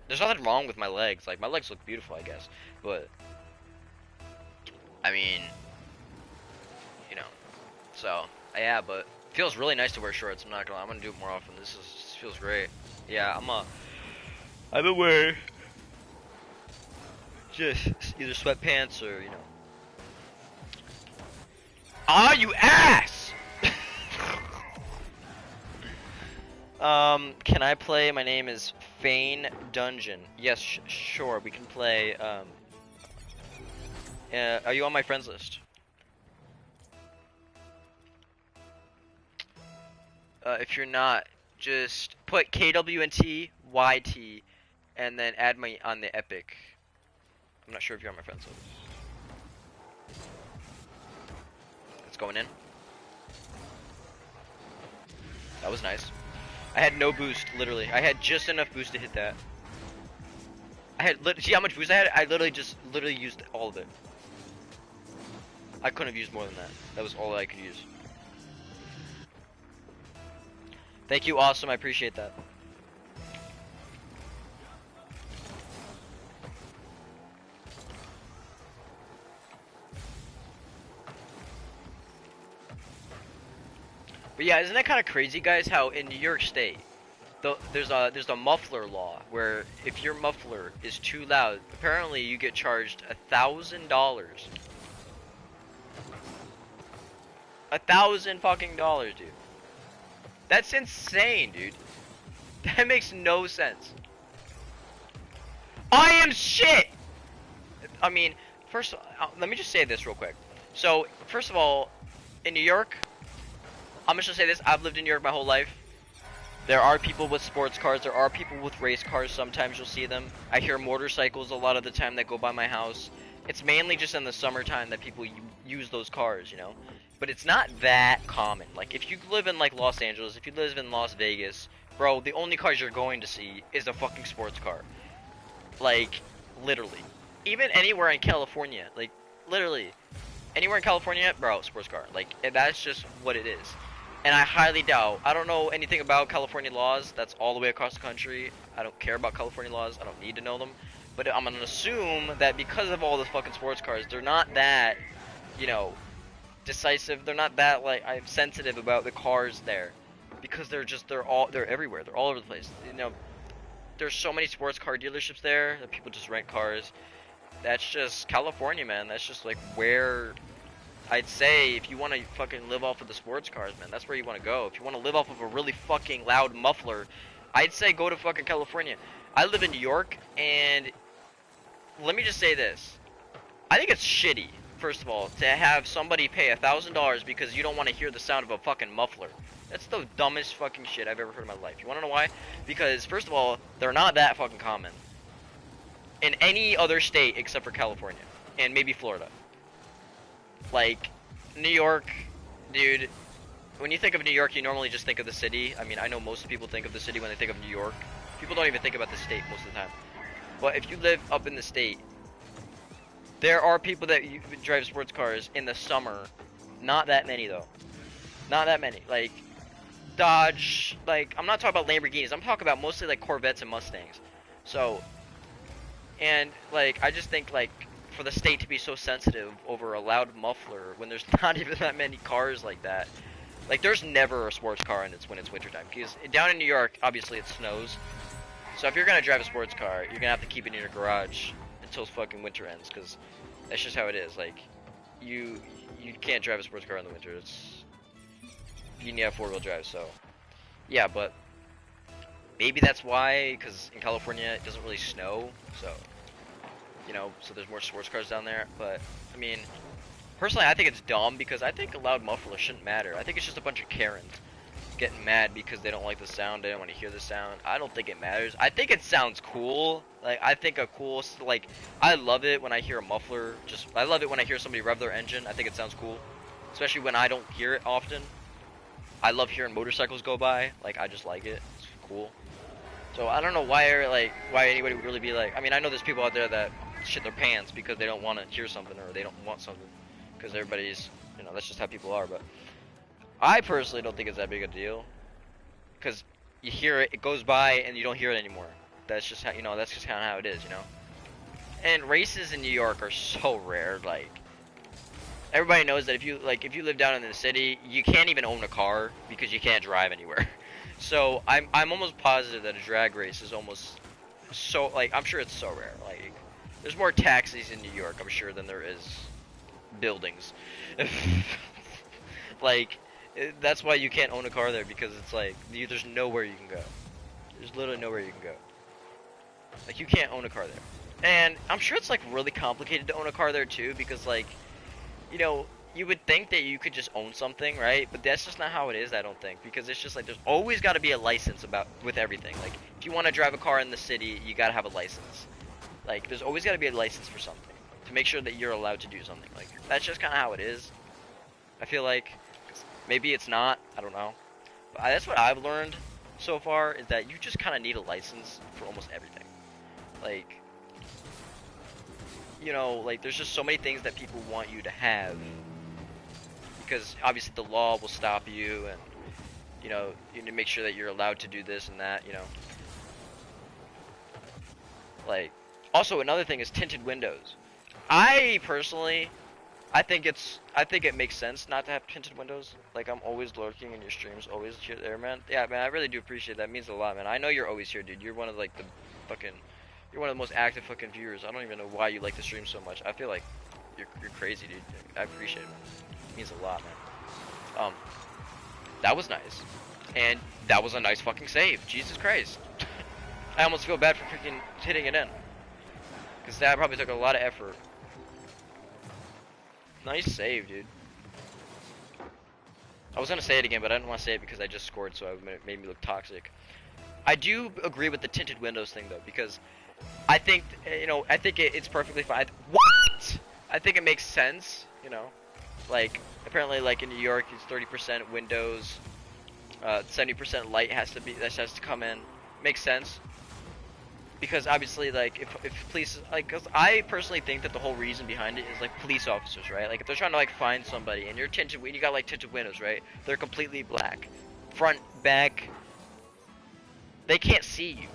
there's nothing wrong with my legs. Like my legs look beautiful, I guess, but I mean, you know, so yeah, but it feels really nice to wear shorts. I'm not gonna. I'm gonna do it more often. This feels great. Yeah, I've been wearing just either sweatpants or you know. Ah, you ass! Can I play? My name is Fane Dungeon. Yes, sure, we can play. Are you on my friends list? If you're not, just put KWNT YT and then add me on the Epic. I'm not sure if you're on my friends list. It's going in. That was nice. I had no boost, literally. I had just enough boost to hit that. I had see how much boost I had? I literally used all of it. I couldn't have used more than that. That was all I could use. Thank you, awesome. I appreciate that. But yeah, isn't that kind of crazy, guys? How in New York State, there's a muffler law where if your muffler is too loud, apparently you get charged $1,000. $1,000 fucking dollars, dude. That's insane, dude. That makes no sense. I am shit. I mean, first, let me just say this real quick. So, first of all, in New York, I'm just gonna say this. I've lived in New York my whole life. There are people with sports cars. There are people with race cars. Sometimes you'll see them. I hear motorcycles a lot of the time that go by my house. It's mainly just in the summertime that people use those cars, you know. But it's not that common. Like, if you live in, like, Los Angeles, if you live in Las Vegas, bro, the only cars you're going to see is a fucking sports car. Like, literally. Even anywhere in California, like, literally. Anywhere in California, bro, sports car. Like, that's just what it is. And I highly doubt, I don't know anything about California laws. That's all the way across the country. I don't care about California laws. I don't need to know them. But I'm going to assume that because of all the fucking sports cars, they're not that, you know, decisive. They're not that, like, I'm sensitive about the cars there. Because they're everywhere. They're all over the place. You know, there's so many sports car dealerships there that people just rent cars. That's just California, man. That's just, like, where I'd say if you want to fucking live off of the sports cars, man, that's where you want to go. If you want to live off of a really fucking loud muffler, I'd say go to fucking California. I live in New York, and let me just say this. I think it's shitty first of all, to have somebody pay $1,000 because you don't want to hear the sound of a fucking muffler. That's the dumbest fucking shit I've ever heard in my life. You want to know why? Because, first of all, they're not that fucking common in any other state except for California and maybe Florida. Like, New York, dude, when you think of New York, you normally just think of the city. I mean, I know most people think of the city when they think of New York. People don't even think about the state most of the time. But if you live up in the state, there are people that drive sports cars in the summer. Not that many, though. Not that many. Like, Dodge, like, I'm not talking about Lamborghinis. I'm talking about mostly, like, Corvettes and Mustangs. So, and, like, I just think, like, for the state to be so sensitive over a loud muffler when there's not even that many cars like that. Like, there's never a sports car when it's wintertime. Because down in New York, obviously, it snows. So if you're going to drive a sports car, you're going to have to keep it in your garage until fucking winter ends. Because that's just how it is. Like, you can't drive a sports car in the winter. You need to have four-wheel drive, so. Yeah, but maybe that's why, because in California, it doesn't really snow. So, you know, so there's more sports cars down there. But, I mean, personally, I think it's dumb because I think a loud muffler shouldn't matter. I think it's just a bunch of Karens getting mad because they don't like the sound, they don't want to hear the sound. I don't think it matters. I think it sounds cool. Like, I think a cool, like, I love it when I hear a muffler. I love it when I hear somebody rev their engine. I think it sounds cool, especially when I don't hear it often. I love hearing motorcycles go by. Like, I just like it. It's cool. So I don't know why anybody would really be like. I mean, I know there's people out there that shit their pants because they don't want to hear something or they don't want something because everybody's, you know, that's just how people are. But I personally don't think it's that big a deal, because you hear it, it goes by, and you don't hear it anymore. That's just how, you know, that's just kind of how it is, you know. And races in New York are so rare. Like, everybody knows that if you live down in the city, you can't even own a car because you can't drive anywhere. So I'm almost positive that a drag race is almost so, like, I'm sure it's so rare. Like, there's more taxis in New York, I'm sure, than there is buildings. Like, that's why you can't own a car there, because it's like, there's nowhere you can go. There's literally nowhere you can go. Like, you can't own a car there. And I'm sure it's, like, really complicated to own a car there, too, because, like, you know, you would think that you could just own something, right? But that's just not how it is, I don't think, because it's just, like, there's always got to be a license with everything. Like, if you want to drive a car in the city, you got to have a license. Like, there's always got to be a license for something to make sure that you're allowed to do something. Like, that's just kind of how it is. I feel like. Maybe it's not, I don't know. But that's what I've learned so far, is that you just kind of need a license for almost everything. Like, you know, like, there's just so many things that people want you to have. Because obviously the law will stop you, and, you know, you need to make sure that you're allowed to do this and that, you know. Like, also another thing is tinted windows. I personally, I think it makes sense not to have tinted windows. Like, I'm always lurking in your streams, always here there, man. Yeah, man, I really do appreciate that. It means a lot, man. I know you're always here, dude. You're one of, like, you're one of the most active fucking viewers. I don't even know why you like the stream so much. I feel like you're crazy, dude. I appreciate it, man. It means a lot, man. That was nice. And that was a nice fucking save. Jesus Christ. I almost feel bad for freaking hitting it in, because that probably took a lot of effort. Nice save, dude. I was gonna say it again, but I didn't want to say it because I just scored, so it made me look toxic. I do agree with the tinted windows thing, though, because I think, you know, I think it's perfectly fine. What? I think it makes sense, you know. Like, apparently, like, in New York, it's 30% windows, 70% light has to come in. Makes sense. Because obviously, like, if police, like, cause I personally think that the whole reason behind it is, like, police officers, right? Like, if they're trying to, like, find somebody, and you got, like, tinted windows, right? They're completely black. Front, back, they can't see you.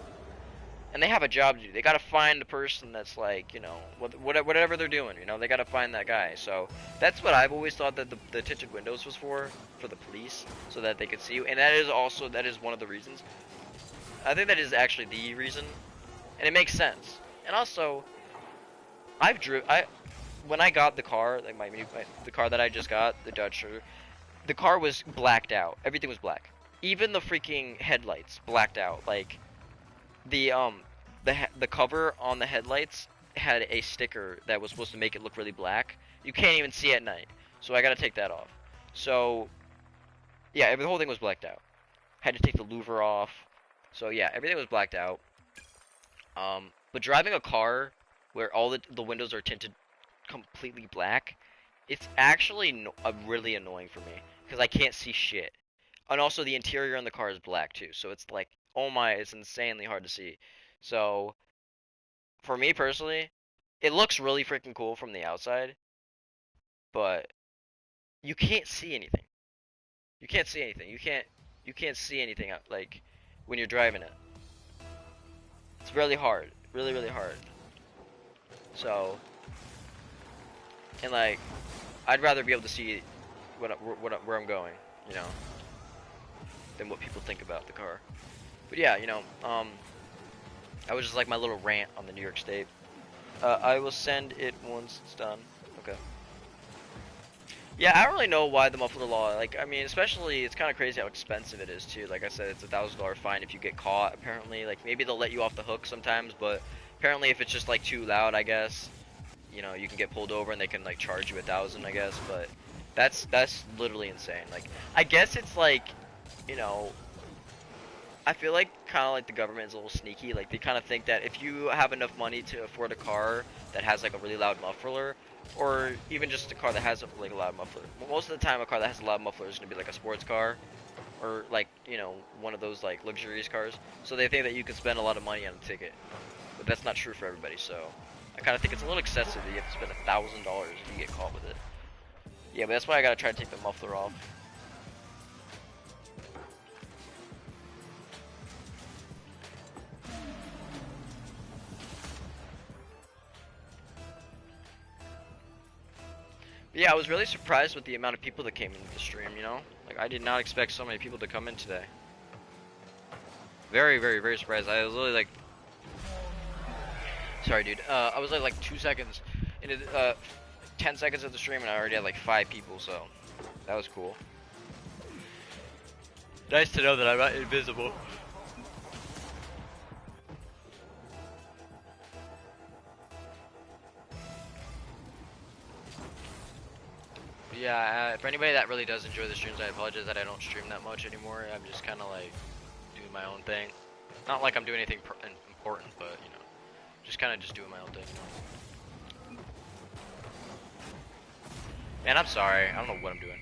And they have a job to do. They gotta find the person that's, like, you know, whatever they're doing, you know? They gotta find that guy. So, that's what I've always thought that the tinted windows was for the police, so that they could see you. And that is one of the reasons. I think that is actually the reason. And it makes sense. And also, when I got the car, like the car that I just got, the Dodge Charger, the car was blacked out. Everything was black. Even the freaking headlights blacked out. Like, the cover on the headlights had a sticker that was supposed to make it look really black, You can't even see at night. So I gotta take that off. So yeah, the whole thing was blacked out. Had to take the louver off. So yeah, everything was blacked out. But driving a car where all the windows are tinted completely black, it's actually really annoying for me because I can't see shit. And also the interior on the car is black too, so it's like, oh my, it's insanely hard to see. So for me personally, it looks really freaking cool from the outside, but you can't see anything. You can't see anything. You can't see anything like when you're driving it. It's really hard, really really hard. So and like I'd rather be able to see where I'm going, you know, than what people think about the car. But yeah, I was just like my little rant on the New York State. I will send it once it's done. Okay. Yeah, I don't really know why the muffler law, like, I mean, especially, it's kind of crazy how expensive it is, too. Like I said, it's a $1,000 fine if you get caught, apparently. Like, maybe they'll let you off the hook sometimes, but apparently if it's just, like, too loud, I guess, you can get pulled over and they can, like, charge you 1,000, I guess, but that's literally insane. Like, I guess it's, like, you know, I feel like kind of like the government is a little sneaky. Like they kind of think that if you have enough money to afford a car that has like a really loud muffler, or even just a car that has like a loud muffler. Most of the time, a car that has a loud muffler is gonna be like a sports car, or like one of those like luxurious cars. So they think that you can spend a lot of money on a ticket, but that's not true for everybody. So I kind of think it's a little excessive that you have to spend $1,000 if you get caught with it. Yeah, but that's why I gotta try to take the muffler off. But yeah, I was really surprised with the amount of people that came into the stream, Like, I did not expect so many people to come in today. Very, very, very surprised. I was literally like... Sorry, dude. I was like 2 seconds into 10 seconds of the stream and I already had like 5 people, so... That was cool. Nice to know that I'm not invisible. Yeah, for anybody that really does enjoy the streams, I apologize that I don't stream that much anymore. I'm just kind of like doing my own thing. Not like I'm doing anything important, but just kind of just doing my own thing. Man, I'm sorry. I don't know what I'm doing.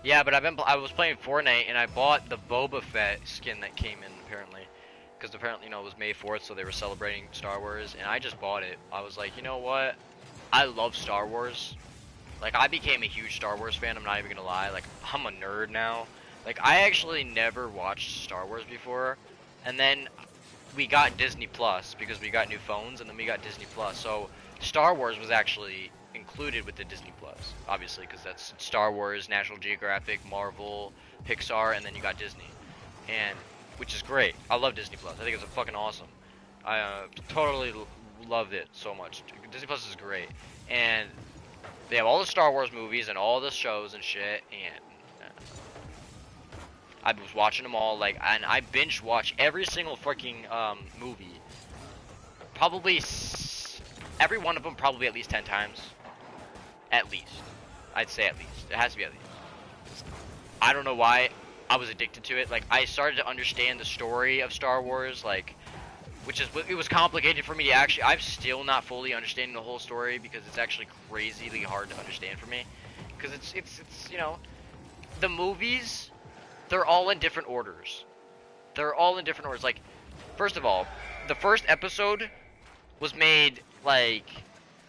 Yeah, but I was playing Fortnite and I bought the Boba Fett skin that came in apparently, because apparently it was May 4th, so they were celebrating Star Wars, and I just bought it. I was like, you know what? I love Star Wars. Like I became a huge Star Wars fan. I'm not even gonna lie. Like I'm a nerd now. Like I actually never watched Star Wars before, and then we got Disney Plus because we got new phones, and then we got Disney Plus. So Star Wars was actually included with the Disney Plus, obviously, because that's Star Wars, National Geographic, Marvel, Pixar, and then you got Disney, and which is great. I love Disney Plus. I think it's fucking awesome. I totally loved it so much. Disney Plus is great, and they have all the Star Wars movies and all the shows and shit, and I was watching them all, like, and I binge watch every single freaking movie. Probably every one of them, probably at least 10 times. At least. I'd say at least. It has to be at least. I don't know why I was addicted to it. Like, I started to understand the story of Star Wars, like, it was complicated for me to actually, I'm still not fully understanding the whole story because it's actually crazily hard to understand for me. Because it's the movies, they're all in different orders. They're all in different orders. Like, first of all, the first episode was made, like,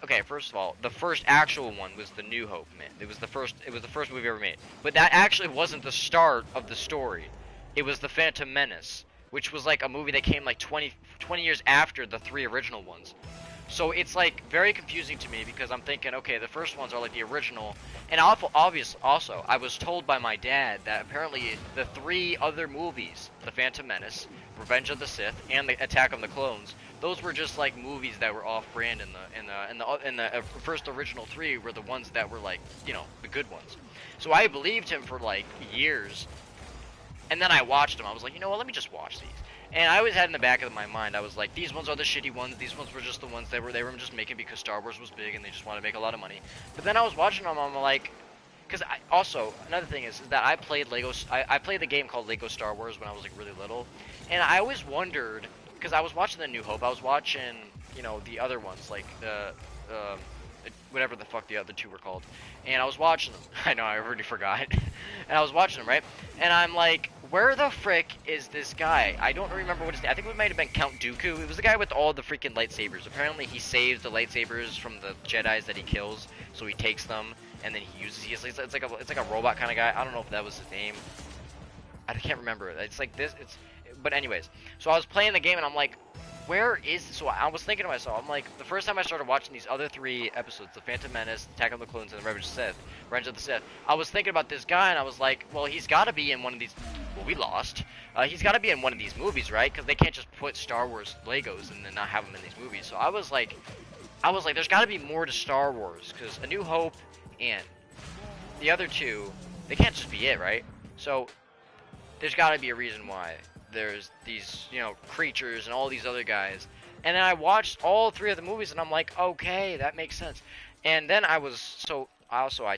okay, first of all, the first actual one was The New Hope, man. It was the first movie ever made. But that actually wasn't the start of the story. It was The Phantom Menace, which was like a movie that came like 20 years after the 3 original ones. So it's like very confusing to me because I'm thinking, okay, the first ones are like the original, and also I was told by my dad that apparently the 3 other movies, The Phantom Menace, Revenge of the Sith, and the Attack of the Clones, those were just like movies that were off-brand, in the first original 3 were the ones that were like, you know, the good ones. So I believed him for like years, and then I watched them. I was like, you know what, let me just watch these. And I always had in the back of my mind, I was like, these ones are the shitty ones. These ones were just the ones they were just making because Star Wars was big and they just wanted to make a lot of money. But then I was watching them, I'm like, because also another thing is that I played I played the game called Lego Star Wars when I was like really little, and I always wondered because I was watching the New Hope, I was watching, you know, the other ones like the whatever the fuck the other 2 were called, and I was watching them. I know, I already forgot. And I was watching them, right? And I'm like, where the frick is this guy? I don't remember what his name. I think it might have been Count Dooku. It was the guy with all the freaking lightsabers. Apparently, he saves the lightsabers from the Jedis that he kills, so he takes them and then he uses. It's like a robot kind of guy. I don't know if that was his name. I can't remember. It's like this. But anyways, so I was playing the game and I'm like, where is this? So I was thinking to myself, I'm like, the first time I started watching these other 3 episodes, The Phantom Menace, Attack of the Clones, and Revenge of the Sith, I was thinking about this guy and I was like, well, he's got to be in one of these. Well, we lost. He's got to be in one of these movies, right? Because they can't just put Star Wars Legos and then not have them in these movies. So I was like, there's got to be more to Star Wars because A New Hope and the other 2, they can't just be it, right? So there's got to be a reason why there's these, you know, creatures and all these other guys. And then I watched all 3 of the movies and I'm like, okay, that makes sense. And then I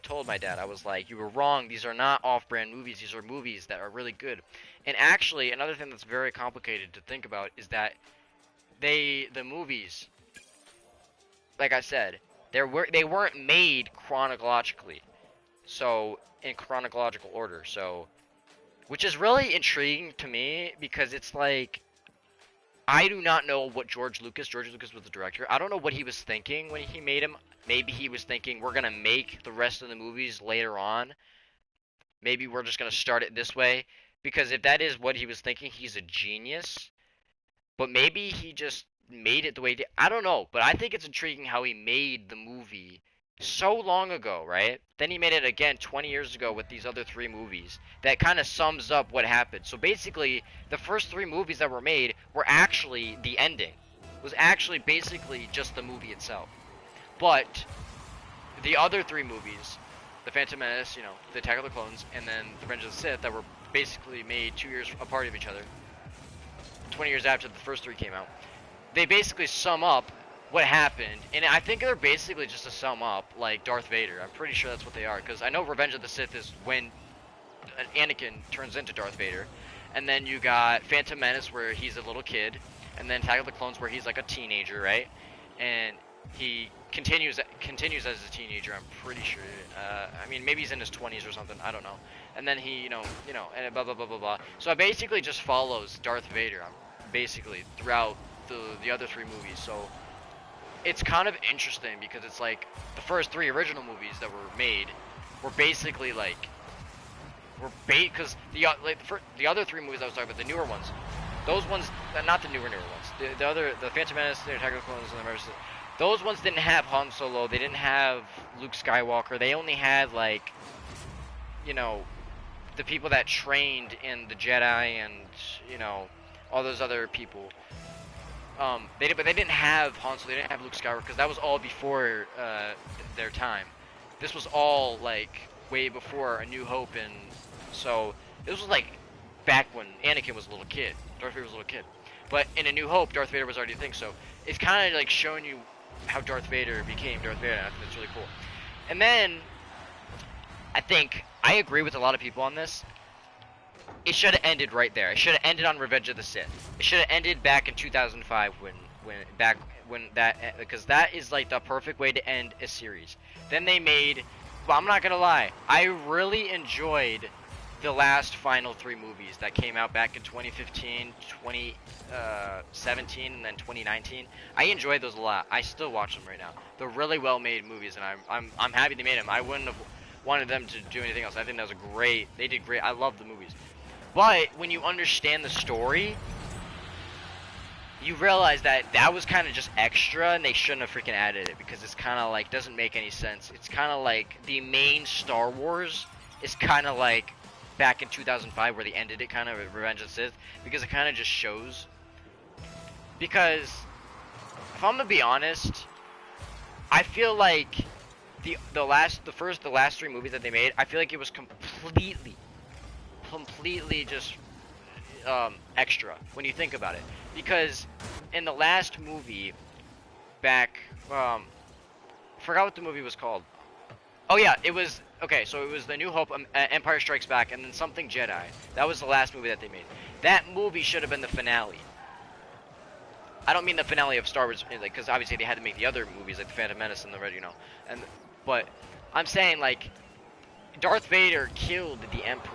told my dad, I was like, you were wrong, these are not off-brand movies, these are movies that are really good. And actually, another thing that's very complicated to think about is that the movies, like I said, they weren't made chronologically. So, in chronological order, so, which is really intriguing to me because it's like, I do not know what George Lucas was the director. I don't know what he was thinking when he made him. Maybe he was thinking we're going to make the rest of the movies later on. Maybe we're just going to start it this way. Because if that is what he was thinking, he's a genius. But maybe he just made it the way he did. I don't know. But I think it's intriguing how he made the movie so long ago, right? Then he made it again 20 years ago with these other 3 movies. That kind of sums up what happened. So basically, the first 3 movies that were made were actually the ending. It was actually basically just the movie itself. But the other 3 movies, The Phantom Menace, you know, The Attack of the Clones, and then The Revenge of the Sith, that were basically made 2 years apart of each other, 20 years after the first 3 came out, they basically sum up what happened, and I think they're basically just to sum up, like Darth Vader. I'm pretty sure that's what they are, because I know Revenge of the Sith is when Anakin turns into Darth Vader, and then you got Phantom Menace where he's a little kid, and then Attack of the Clones where he's like a teenager, right? And he continues as a teenager, I'm pretty sure. I mean, maybe he's in his 20s or something, I don't know. And then he, you know, and blah, blah, blah, blah, blah. So it basically just follows Darth Vader, basically, throughout the other 3 movies, so it's kind of interesting because it's like the first 3 original movies that were made were basically like because the other 3 movies I was talking about, the newer ones, those ones, not the newer ones, the Phantom Menace, the Attack of the Clones, and the Revenge, those ones didn't have Han Solo, they didn't have Luke Skywalker, they only had like, you know, the people that trained in the Jedi and, you know, all those other people. They didn't have Han Solo, they didn't have Luke Skywalker, because that was all before their time. This was all like way before A New Hope, and so this was like back when Anakin was a little kid, Darth Vader was a little kid. But in A New Hope, Darth Vader was already a thing, so it's kind of like showing you how Darth Vader became Darth Vader, and I think that's really cool. And then, I think, I agree with a lot of people on this, it should have ended right there. It should have ended on Revenge of the Sith. It should have ended back in 2005 because that is like the perfect way to end a series. Then they made, well, I'm not gonna lie, I really enjoyed the last final 3 movies that came out back in 2015, 2017, and then 2019. I enjoyed those a lot. I still watch them right now. They're really well made movies, and I'm happy they made them. I wouldn't have wanted them to do anything else. I think that was they did great. I love the movies. But when you understand the story, you realize that that was kind of just extra, and they shouldn't have freaking added it, because it's kind of like, doesn't make any sense. It's kind of like the main Star Wars is kind of like back in 2005 where they ended it, kind of with Revenge of the Sith, because it kind of just shows. Because if I'm gonna be honest, I feel like the last three movies that they made, I feel like it was completely just extra when you think about it. Because in the last movie, back, forgot what the movie was called. Oh yeah, it was, okay, so it was The New Hope, Empire Strikes Back, and then something Jedi. That was the last movie that they made. That movie should have been the finale. I don't mean the finale of Star Wars, like, because obviously they had to make the other movies, like The Phantom Menace and the Red, you know. But I'm saying, like, Darth Vader killed the Emperor.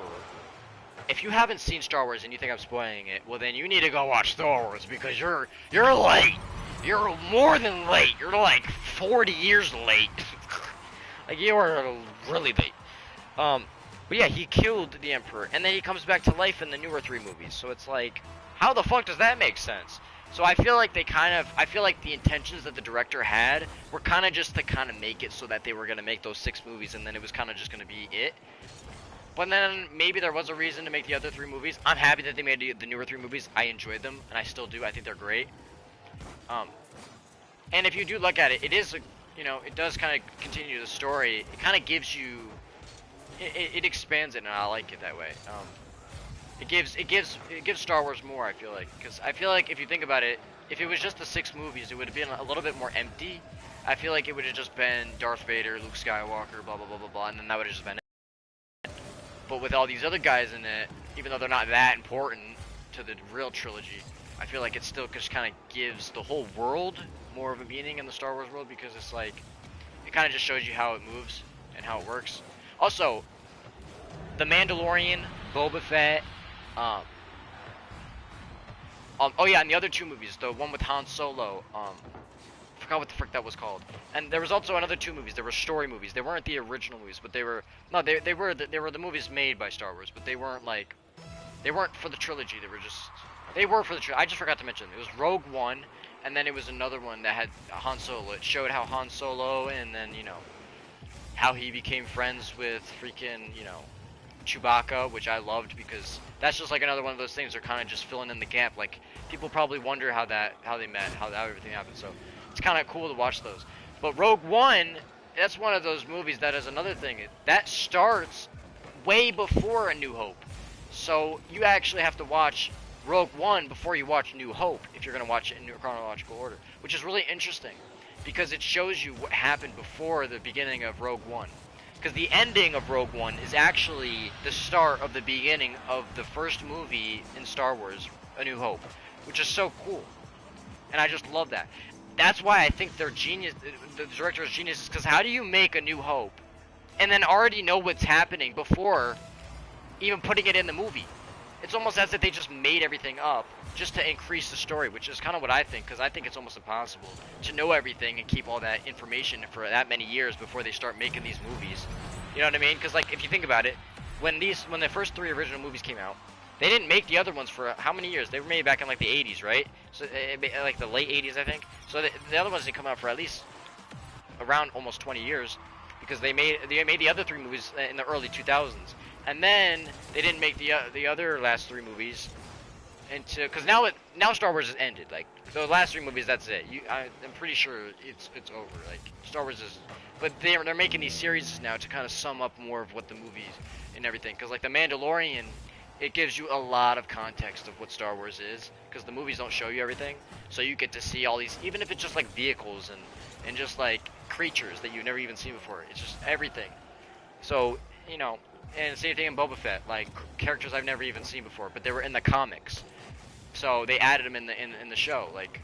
If you haven't seen Star Wars and you think I'm spoiling it, well then you need to go watch Star Wars, because you're late. You're more than late. You're like 40 years late. Like, you are really late. But yeah, he killed the Emperor, and then he comes back to life in the newer three movies. So it's like, how the fuck does that make sense? So I feel like I feel like the intentions that the director had were kind of just to kind of make it so that they were going to make those 6 movies, and then it was kind of just going to be it. But then maybe there was a reason to make the other 3 movies. I'm happy that they made the newer 3 movies. I enjoyed them, and I still do. I think they're great. And if you do look at it, it is, you know, it does kind of continue the story. It kind of gives you, it expands it, and I like it that way. It gives Star Wars more, I feel like, because I feel like if you think about it, if it was just the 6 movies, it would have been a little bit more empty. I feel like it would have just been Darth Vader, Luke Skywalker, blah blah blah blah blah, and then that would have just been it. But with all these other guys in it, even though they're not that important to the real trilogy, I feel like it still just kind of gives the whole world more of a meaning in the Star Wars world, because it's like, it kind of just shows you how it moves and how it works. Also, The Mandalorian, Boba Fett, oh yeah, and the other 2 movies, the one with Han Solo, forgot what the frick that was called. And there was also another 2 movies. There were story movies. They weren't the original movies, but they were, no, they were the movies made by Star Wars, but they weren't like, they weren't for the trilogy. They were for the trilogy. I just forgot to mention. It was Rogue One, and then it was another one that had Han Solo. It showed how Han Solo, and then, you know, how he became friends with freaking, you know, Chewbacca, which I loved, because that's just like another one of those things. They're kind of just filling in the gap. Like, people probably wonder how they met, how everything happened. So it's kind of cool to watch those. But Rogue One, that's one of those movies that is another thing. That starts way before A New Hope. So you actually have to watch Rogue One before you watch New Hope, if you're going to watch it in chronological order, which is really interesting, because it shows you what happened before the beginning of Rogue One. Because the ending of Rogue One is actually the start of the beginning of the first movie in Star Wars, A New Hope, which is so cool. And I just love that. That's why I think they're genius. The director is genius, because how do you make A New Hope and then already know what's happening before even putting it in the movie? It's almost as if they just made everything up just to increase the story, which is kind of what I think, because I think it's almost impossible to know everything and keep all that information for that many years before they start making these movies. You know what I mean? Because, like, if you think about it, when the first 3 original movies came out, they didn't make the other ones for how many years? They were made back in like the 80s, right? So like the late 80s, I think. So the other ones didn't come out for at least around almost 20 years, because they made the other 3 movies in the early 2000s. And then they didn't make the other last 3 movies because now Star Wars has ended. Like, the last 3 movies, that's it. I'm pretty sure it's over. Like, Star Wars is, but they're making these series now to kind of sum up more of what the movies and everything. Because like The Mandalorian, it gives you a lot of context of what Star Wars is, because the movies don't show you everything. So you get to see all these, even if it's just like vehicles and just like creatures that you've never even seen before. It's just everything. So, you know. And same thing in Boba Fett, like characters I've never even seen before, but they were in the comics, so they added them in the show. Like,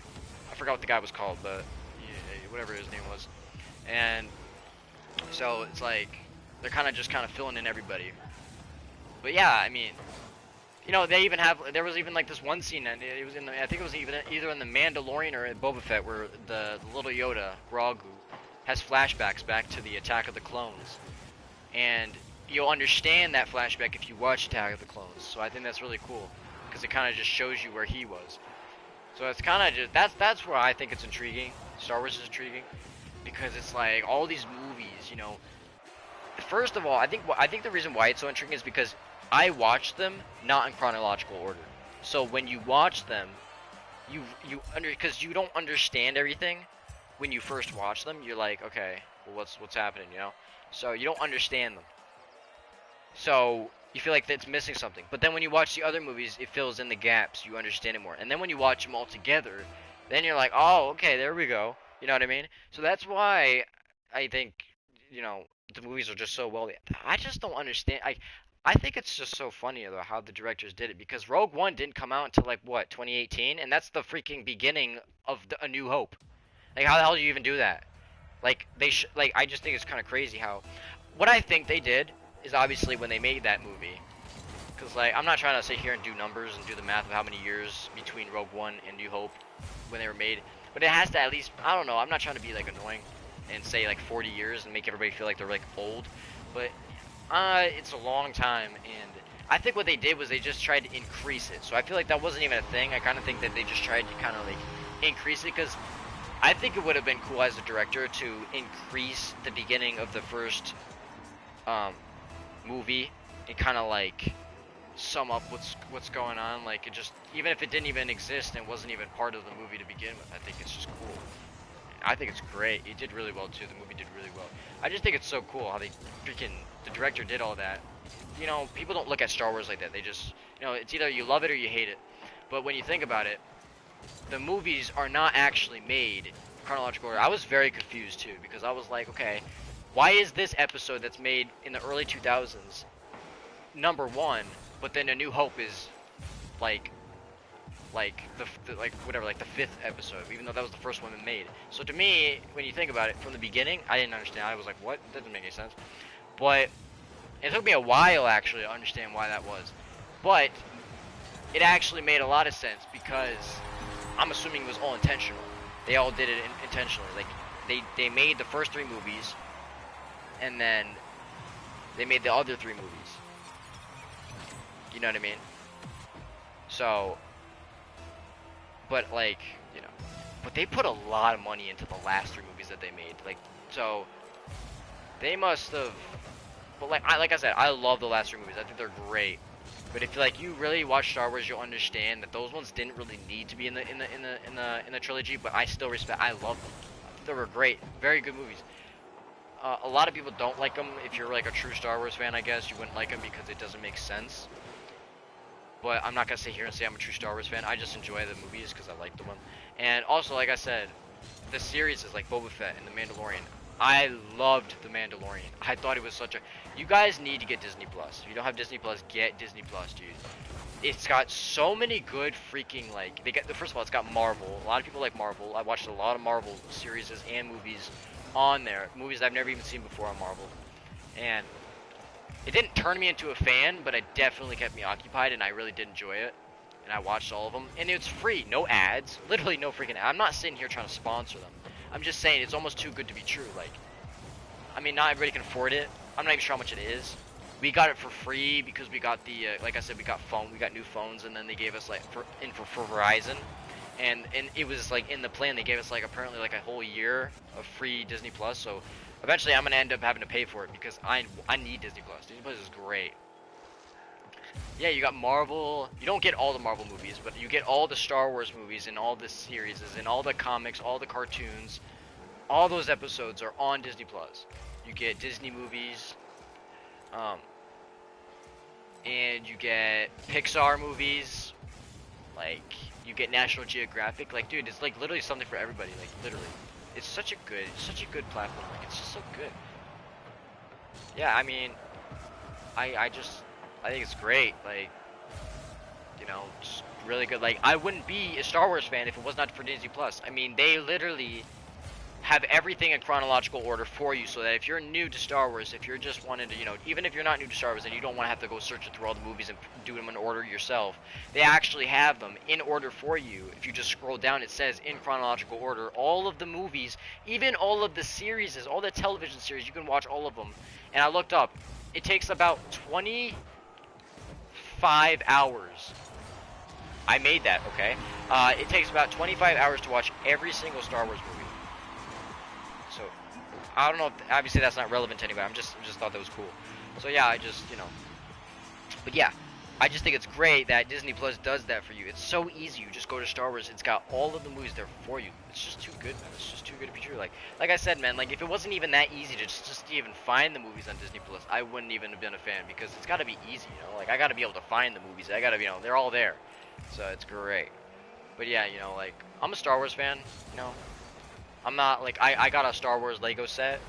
I forgot what the guy was called, but yeah, whatever his name was. And so it's like they're kind of filling in everybody. But yeah, I mean, you know, there was even like this one scene, and it was I think it was either in the Mandalorian or in Boba Fett, where the little Yoda, Grogu, has flashbacks back to the Attack of the Clones, and you'll understand that flashback if you watch Attack of the Clones. So I think that's really cool, because it kind of just shows you where he was. So it's kind of just that's where I think it's intriguing. Star Wars is intriguing because it's like all these movies, you know. First of all, I think the reason why it's so intriguing is because I watch them not in chronological order. So when you watch them, because you don't understand everything when you first watch them. You're like, okay, well, what's happening, you know? So you don't understand them. So you feel like that's missing something. But then when you watch the other movies, it fills in the gaps. You understand it more. And then when you watch them all together, then you're like, oh, okay, there we go. You know what I mean? So that's why I think, you know, the movies are just so well. I just don't understand. I think it's just so funny though how the directors did it because Rogue One didn't come out until like what 2018, and that's the freaking beginning of A New Hope. Like how the hell do you even do that? Like like I just think it's kind of crazy how. What I think they did is obviously when they made that movie, because like I'm not trying to sit here and do numbers and do the math of how many years between Rogue One and New Hope when they were made, but it has to at least, I don't know, I'm not trying to be like annoying and say like 40 years and make everybody feel like they're like old, but it's a long time, and I think what they did was they just tried to increase it. So I feel like that wasn't even a thing. I kind of think that they just tried to kind of like increase it because I think it would have been cool as a director to increase the beginning of the first movie and kind of like sum up what's going on. Like it just, even if it didn't even exist and wasn't even part of the movie to begin with, I think it's just cool. I think it's great. It did really well too. The movie did really well. I just think it's so cool how they freaking, the director did all that. You know, people don't look at Star Wars like that. They just, you know, it's either you love it or you hate it. But when you think about it, the movies are not actually made in chronological order. I was very confused too because I was like, okay, why is this episode that's made in the early 2000s number one, but then A New Hope is like the like whatever, like the 5th episode, even though that was the first one made. So to me, when you think about it from the beginning, I didn't understand. I was like, what? That doesn't make any sense. But it took me a while actually to understand why that was. But it actually made a lot of sense because I'm assuming it was all intentional. They all did it intentionally. Like they made the first 3 movies, and then they made the other 3 movies. You know what I mean? So, but like, you know, but they put a lot of money into the last 3 movies that they made. Like, so they must have. But like I said, I love the last 3 movies. I think they're great. But if like you really watch Star Wars, you'll understand that those ones didn't really need to be in the trilogy. But I still respect. I love them. They were great, very good movies. A lot of people don't like them. If you're like a true Star Wars fan, I guess you wouldn't like them because it doesn't make sense. But I'm not gonna sit here and say I'm a true Star Wars fan. I just enjoy the movies because I like them. And also, like I said, the series is like Boba Fett and The Mandalorian. I loved The Mandalorian. I thought it was such a. You guys need to get Disney Plus. If you don't have Disney Plus, get Disney Plus, dude. It's got so many good freaking like. First of all, it's got Marvel. A lot of people like Marvel. I watched a lot of Marvel series and movies on there. Movies I've never even seen before on Marvel, and it didn't turn me into a fan, but it definitely kept me occupied, and I really did enjoy it. And I watched all of them, and it's free, no ads, literally no freaking ads. I'm not sitting here trying to sponsor them. I'm just saying it's almost too good to be true. Like, I mean, not everybody can afford it. I'm not even sure how much it is. We got it for free because we got the, like I said, we got new phones, and then they gave us like for Verizon, and it was like in the plan they gave us like apparently like a whole year of free Disney Plus. So eventually I'm gonna end up having to pay for it because I need Disney Plus. Disney Plus is great. Yeah, you got Marvel. You don't get all the Marvel movies, but you get all the Star Wars movies and all the series and all the comics, all the cartoons. All those episodes are on Disney Plus. You get Disney movies, and you get Pixar movies. Like, you get National Geographic. Like, dude, it's like literally something for everybody. Like, literally, it's such a good platform. Like, it's just so good. Yeah, I mean, I think it's great. Like, you know, just really good. Like, I wouldn't be a Star Wars fan if it was not for Disney Plus. I mean, they literally have everything in chronological order for you, so that if you're new to Star Wars, if you're just wanting to, you know, even if you're not new to Star Wars and you don't want to have to go searching through all the movies and do them in order yourself, they actually have them in order for you. If you just scroll down, it says in chronological order, all of the movies, even all of the series, all the television series, you can watch all of them. And I looked up, it takes about 25 hours. I made that, okay? It takes about 25 hours to watch every single Star Wars movie. So, I don't know if, obviously that's not relevant to anybody. I just thought that was cool. So yeah, I just, you know, but yeah, I just think it's great that Disney Plus does that for you. It's so easy. You just go to Star Wars. It's got all of the movies there for you. It's just too good, man. It's just too good to be true. Like I said, man. Like if it wasn't even that easy to just even find the movies on Disney Plus, I wouldn't even have been a fan because it's got to be easy, you know. Like I got to be able to find the movies. I got to, you know, they're all there. So it's great. But yeah, you know, like I'm a Star Wars fan. You know, I'm not like I got a Star Wars Lego set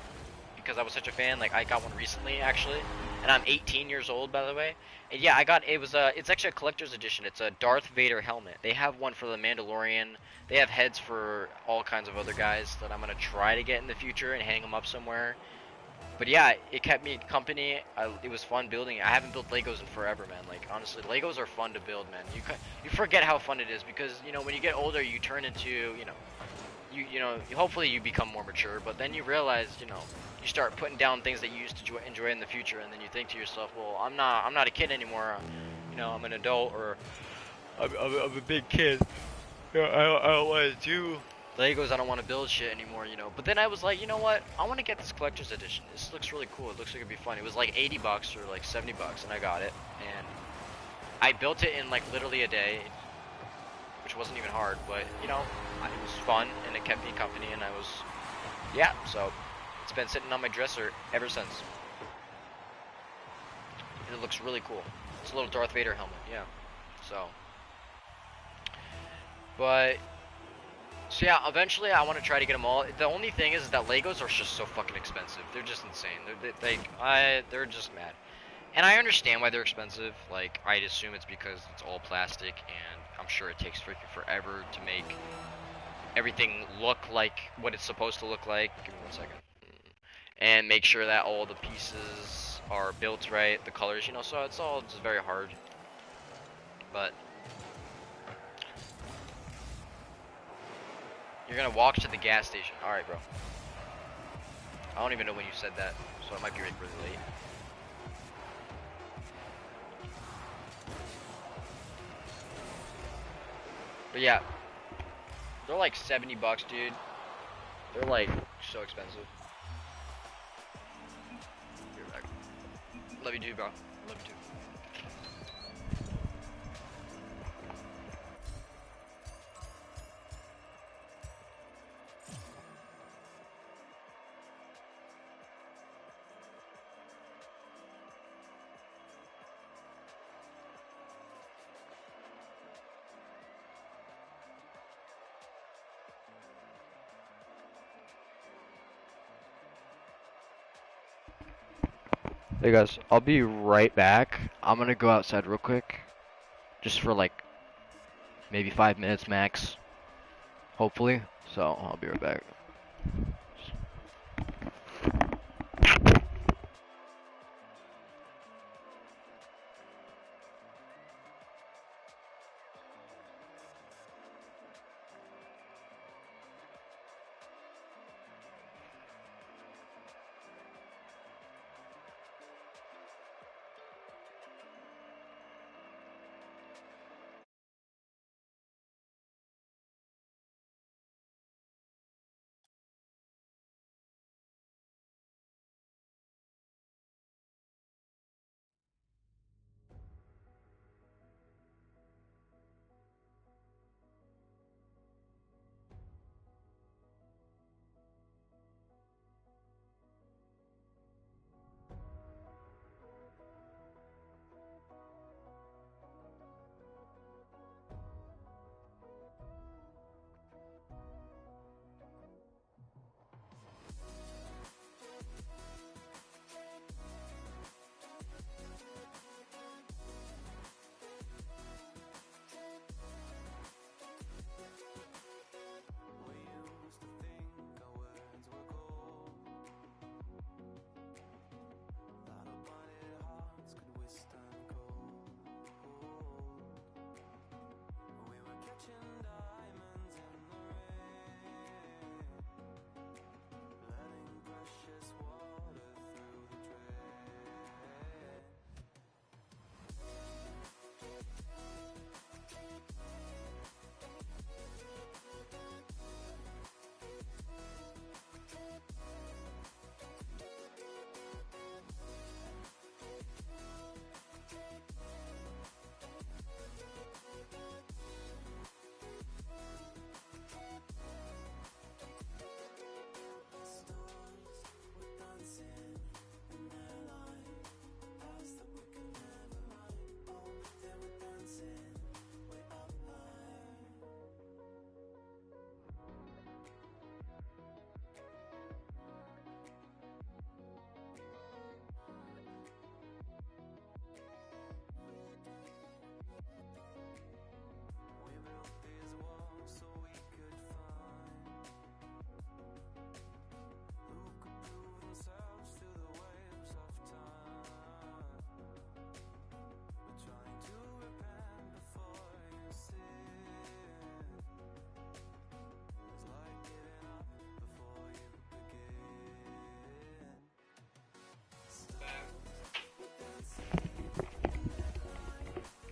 because I was such a fan. Like I got one recently actually, and I'm 18 years old by the way. And yeah, I got it's actually a collector's edition. It's a Darth Vader helmet. They have one for the Mandalorian. They have heads for all kinds of other guys that I'm gonna try to get in the future and hang them up somewhere. But yeah, it kept me company. It was fun building it. I haven't built Legos in forever, man. Like honestly, Legos are fun to build, man. You forget how fun it is because you know when you get older, you turn into you know hopefully you become more mature, but then you realize you start putting down things that you used to enjoy in the future, and then you think to yourself, well, I'm not a kid anymore. I'm an adult, or I'm a big kid. Yeah, I don't want to do Legos. I don't want to build shit anymore, you know. But then I was like, you know what? I want to get this collector's edition. This looks really cool. It looks like it'd be fun. It was like 80 bucks or like 70 bucks, and I got it. And I built it in like literally a day, which wasn't even hard, but it was fun and it kept me company, and I was, yeah. So it's been sitting on my dresser ever since. And it looks really cool. It's a little Darth Vader helmet, yeah. So, but so yeah, eventually I want to try to get them all. The only thing is that Legos are just so fucking expensive. They're just insane. They're just mad. And I understand why they're expensive. Like, I'd assume it's because it's all plastic, and I'm sure it takes freaking forever to make everything look like what it's supposed to look like. Give me 1 second. And make sure that all the pieces are built right, the colors, so it's all just very hard. But you're gonna walk to the gas station. Alright, bro. I don't even know when you said that, so it might be really late. But yeah, they're like 70 bucks, dude. They're like so expensive. You're back. Love you too, bro. Love you too. Hey guys, I'll be right back. I'm gonna go outside real quick, just for like maybe 5 minutes max, hopefully. So I'll be right back.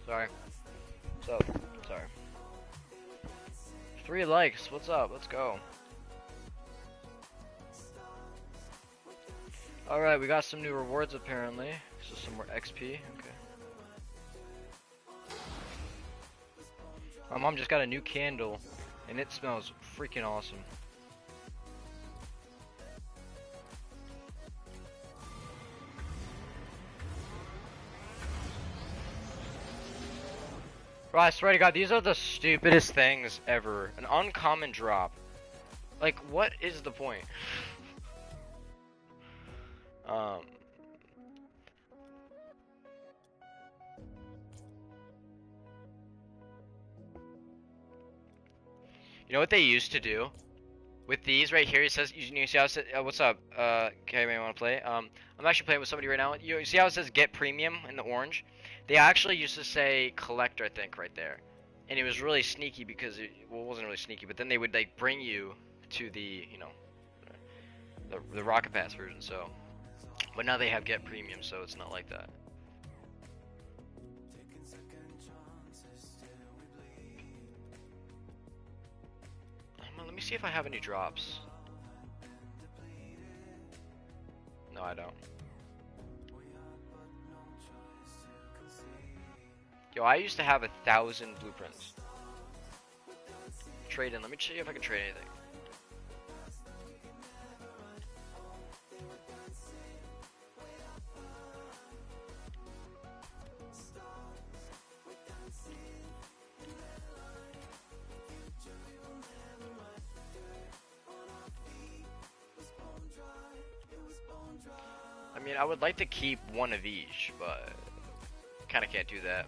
Sorry. What's up? Sorry. 3 likes. What's up? Let's go. Alright, we got some new rewards apparently. So some more XP. Okay. My mom just got a new candle and it smells freaking awesome. Bro, I swear to God, these are the stupidest things ever. An uncommon drop. Like, what is the point? You know what they used to do? With these right here, it says, you see how it says, what's up? Okay, maybe want to play? I'm actually playing with somebody right now. You see how it says get premium in the orange? They actually used to say collect, I think, right there. And it was really sneaky because well, it wasn't really sneaky, but then they would like bring you to the, you know, the Rocket Pass version. So, but now they have get premium, so it's not like that. Let me see if I have any drops. No, I don't. Yo, I used to have 1,000 blueprints. Trade in. Let me see if I can trade anything. I mean, I would like to keep one of each, but kind of can't do that.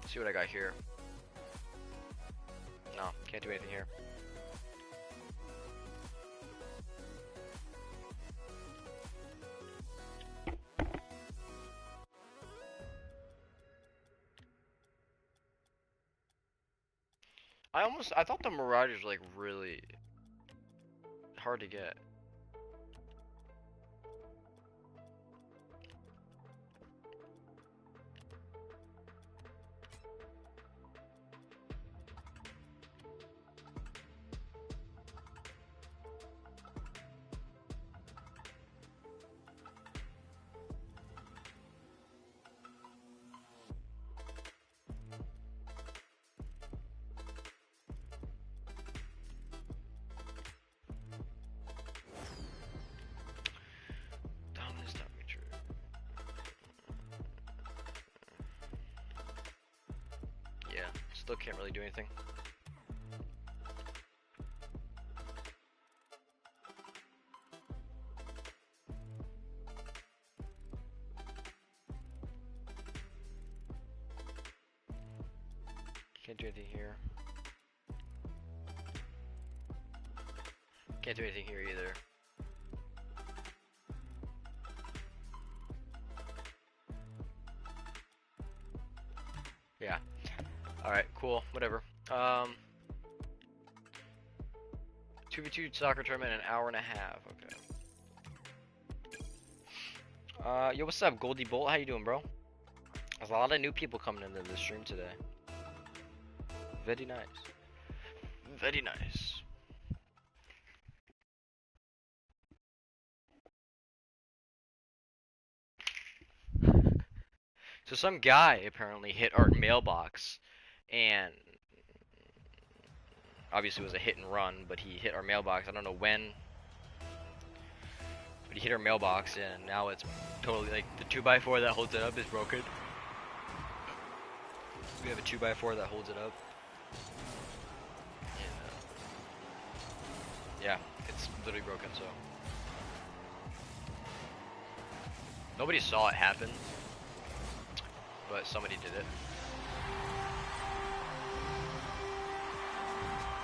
Let's see what I got here. No, can't do anything here. I thought the Marauders were like really hard to get. Still can't really do anything. Can't do anything here. Can't do anything here either. Yeah. Alright, cool, whatever. 2v2 soccer tournament in an hour and a half, okay. Yo, what's up, Goldie Bolt? How you doing, bro? There's a lot of new people coming into the stream today. Very nice. Very nice. So some guy apparently hit our mailbox, and obviously it was a hit and run, but he hit our mailbox. I don't know when, but he hit our mailbox, and now it's totally like the 2x4 that holds it up is broken. We have a 2x4 that holds it up. And, yeah, it's literally broken. So nobody saw it happen, but somebody did it.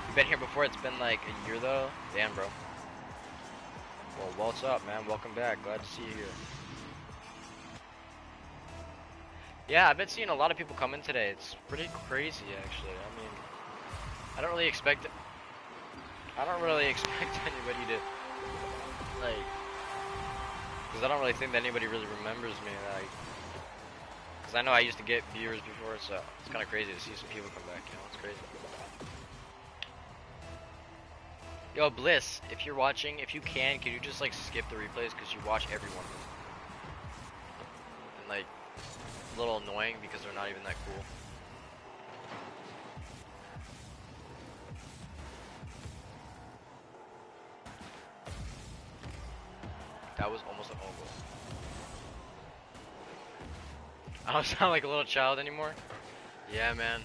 You've been here before? It's been like a year though? Damn, bro. Well, what's up, man? Welcome back. Glad to see you here. Yeah, I've been seeing a lot of people come in today. It's pretty crazy, actually. I mean, I don't really expect anybody to, like, Because I don't really think that anybody really remembers me. Like, because I know I used to get viewers before, so it's kind of crazy to see some people come back. You know, it's crazy. Yo, Bliss, if you're watching, if you can you just like skip the replays because you watch everyone? And like, a little annoying because they're not even that cool. That was almost an own goal. I don't sound like a little child anymore. Yeah, man.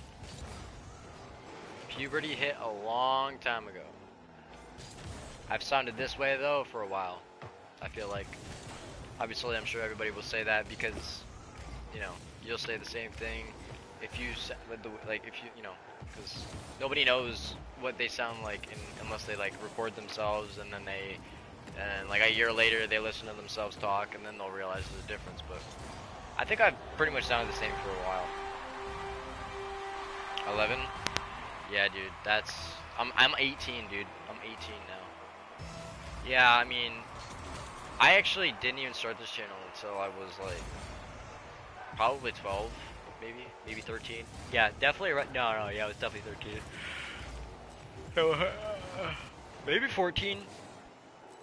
Puberty hit a long time ago. I've sounded this way though for a while. I feel like, obviously, I'm sure everybody will say that because, you know, you'll say the same thing if you like if you know, because nobody knows what they sound like unless they like record themselves and then like a year later they listen to themselves talk and then they'll realize there's a difference. But I think I've pretty much sounded the same for a while. 11? Yeah, dude, I'm 18, dude. I'm 18 now. Yeah, I mean, I actually didn't even start this channel until I was like probably 12, maybe 13. Yeah, definitely right. No, yeah, it was definitely 13. Maybe 14,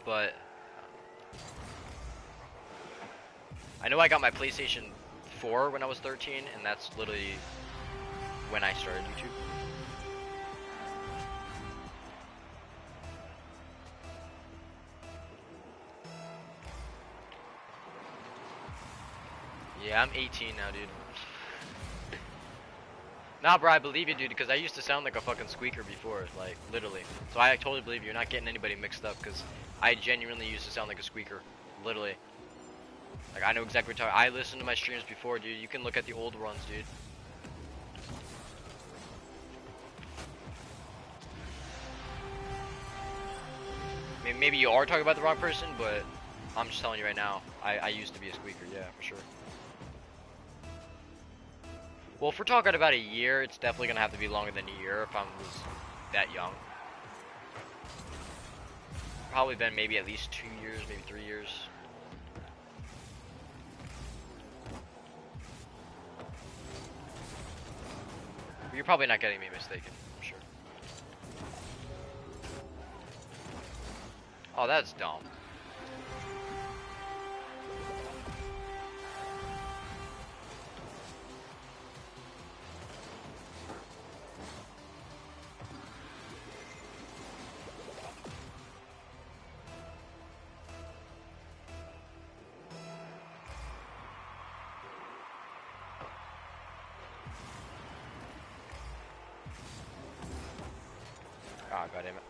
but I know I got my PlayStation 4 when I was 13, and that's literally when I started YouTube. Yeah, I'm 18 now, dude. Nah, bro, I believe you, dude, because I used to sound like a fucking squeaker before, like, literally. So I totally believe you're not getting anybody mixed up, because I genuinely used to sound like a squeaker, literally. Like, I know exactly what you're talking. I listened to my streams before, dude. You can look at the old ones, dude. Maybe you are talking about the wrong person, but I'm just telling you right now, I used to be a squeaker, yeah, for sure. Well, if we're talking about a year, it's definitely gonna have to be longer than a year if I was that young. Probably been maybe at least 2 years, maybe 3 years. But you're probably not getting me mistaken, I'm sure. Oh, that's dumb. Ah, oh, goddammit.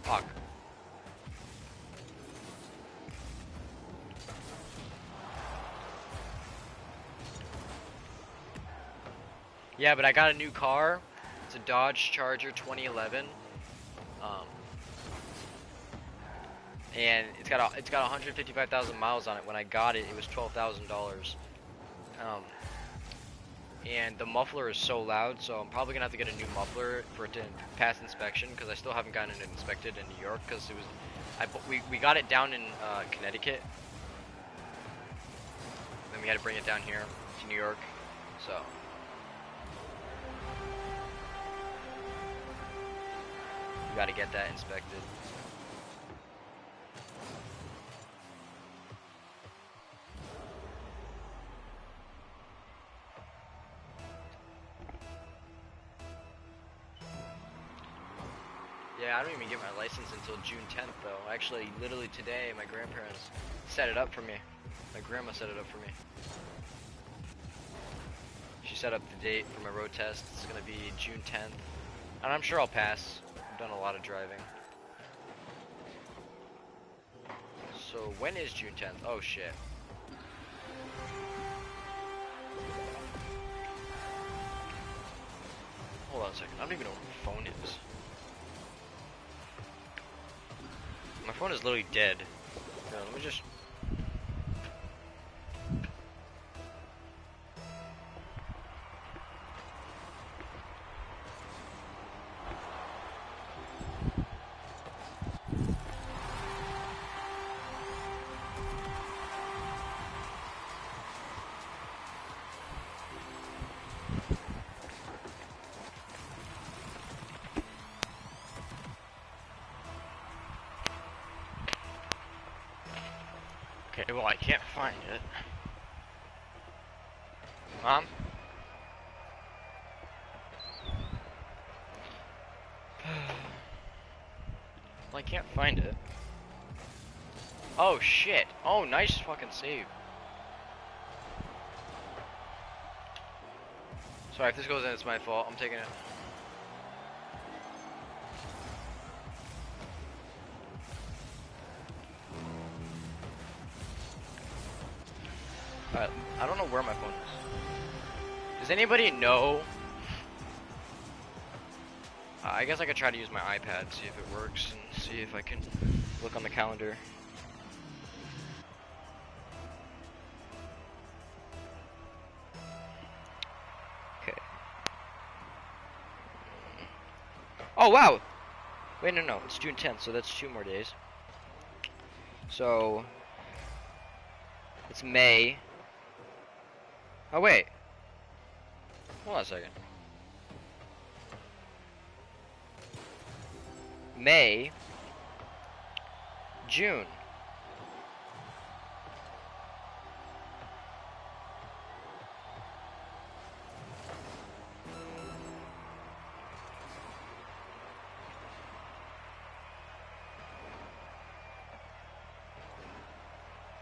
Fuck. Yeah, but I got a new car. It's a Dodge Charger 2011. And it's got 155,000 miles on it. When I got it, it was $12,000. And the muffler is so loud, so I'm probably gonna have to get a new muffler for it to pass inspection because I still haven't gotten it inspected in New York because it was we got it down in Connecticut. Then we had to bring it down here to New York. So we got to get that inspected. Yeah, I don't even get my license until June 10th though. Actually, literally today, my grandparents set it up for me. My grandma set it up for me. She set up the date for my road test. It's gonna be June 10th. And I'm sure I'll pass. I've done a lot of driving. So when is June 10th? Oh shit. Hold on a second. I don't even know where my phone is. My phone is literally dead. No, let me just... Okay, well I can't find it. Mom? Well, I can't find it. Oh shit. Oh, nice fucking save. Sorry, if this goes in, it's my fault. I'm taking it. Alright, I don't know where my phone is. Does anybody know? I guess I could try to use my iPad, see if it works, and see if I can look on the calendar. Okay. Oh, wow! Wait, no, it's June 10th, so that's 2 more days. So, it's May. Oh, wait. Hold on a second. May, June.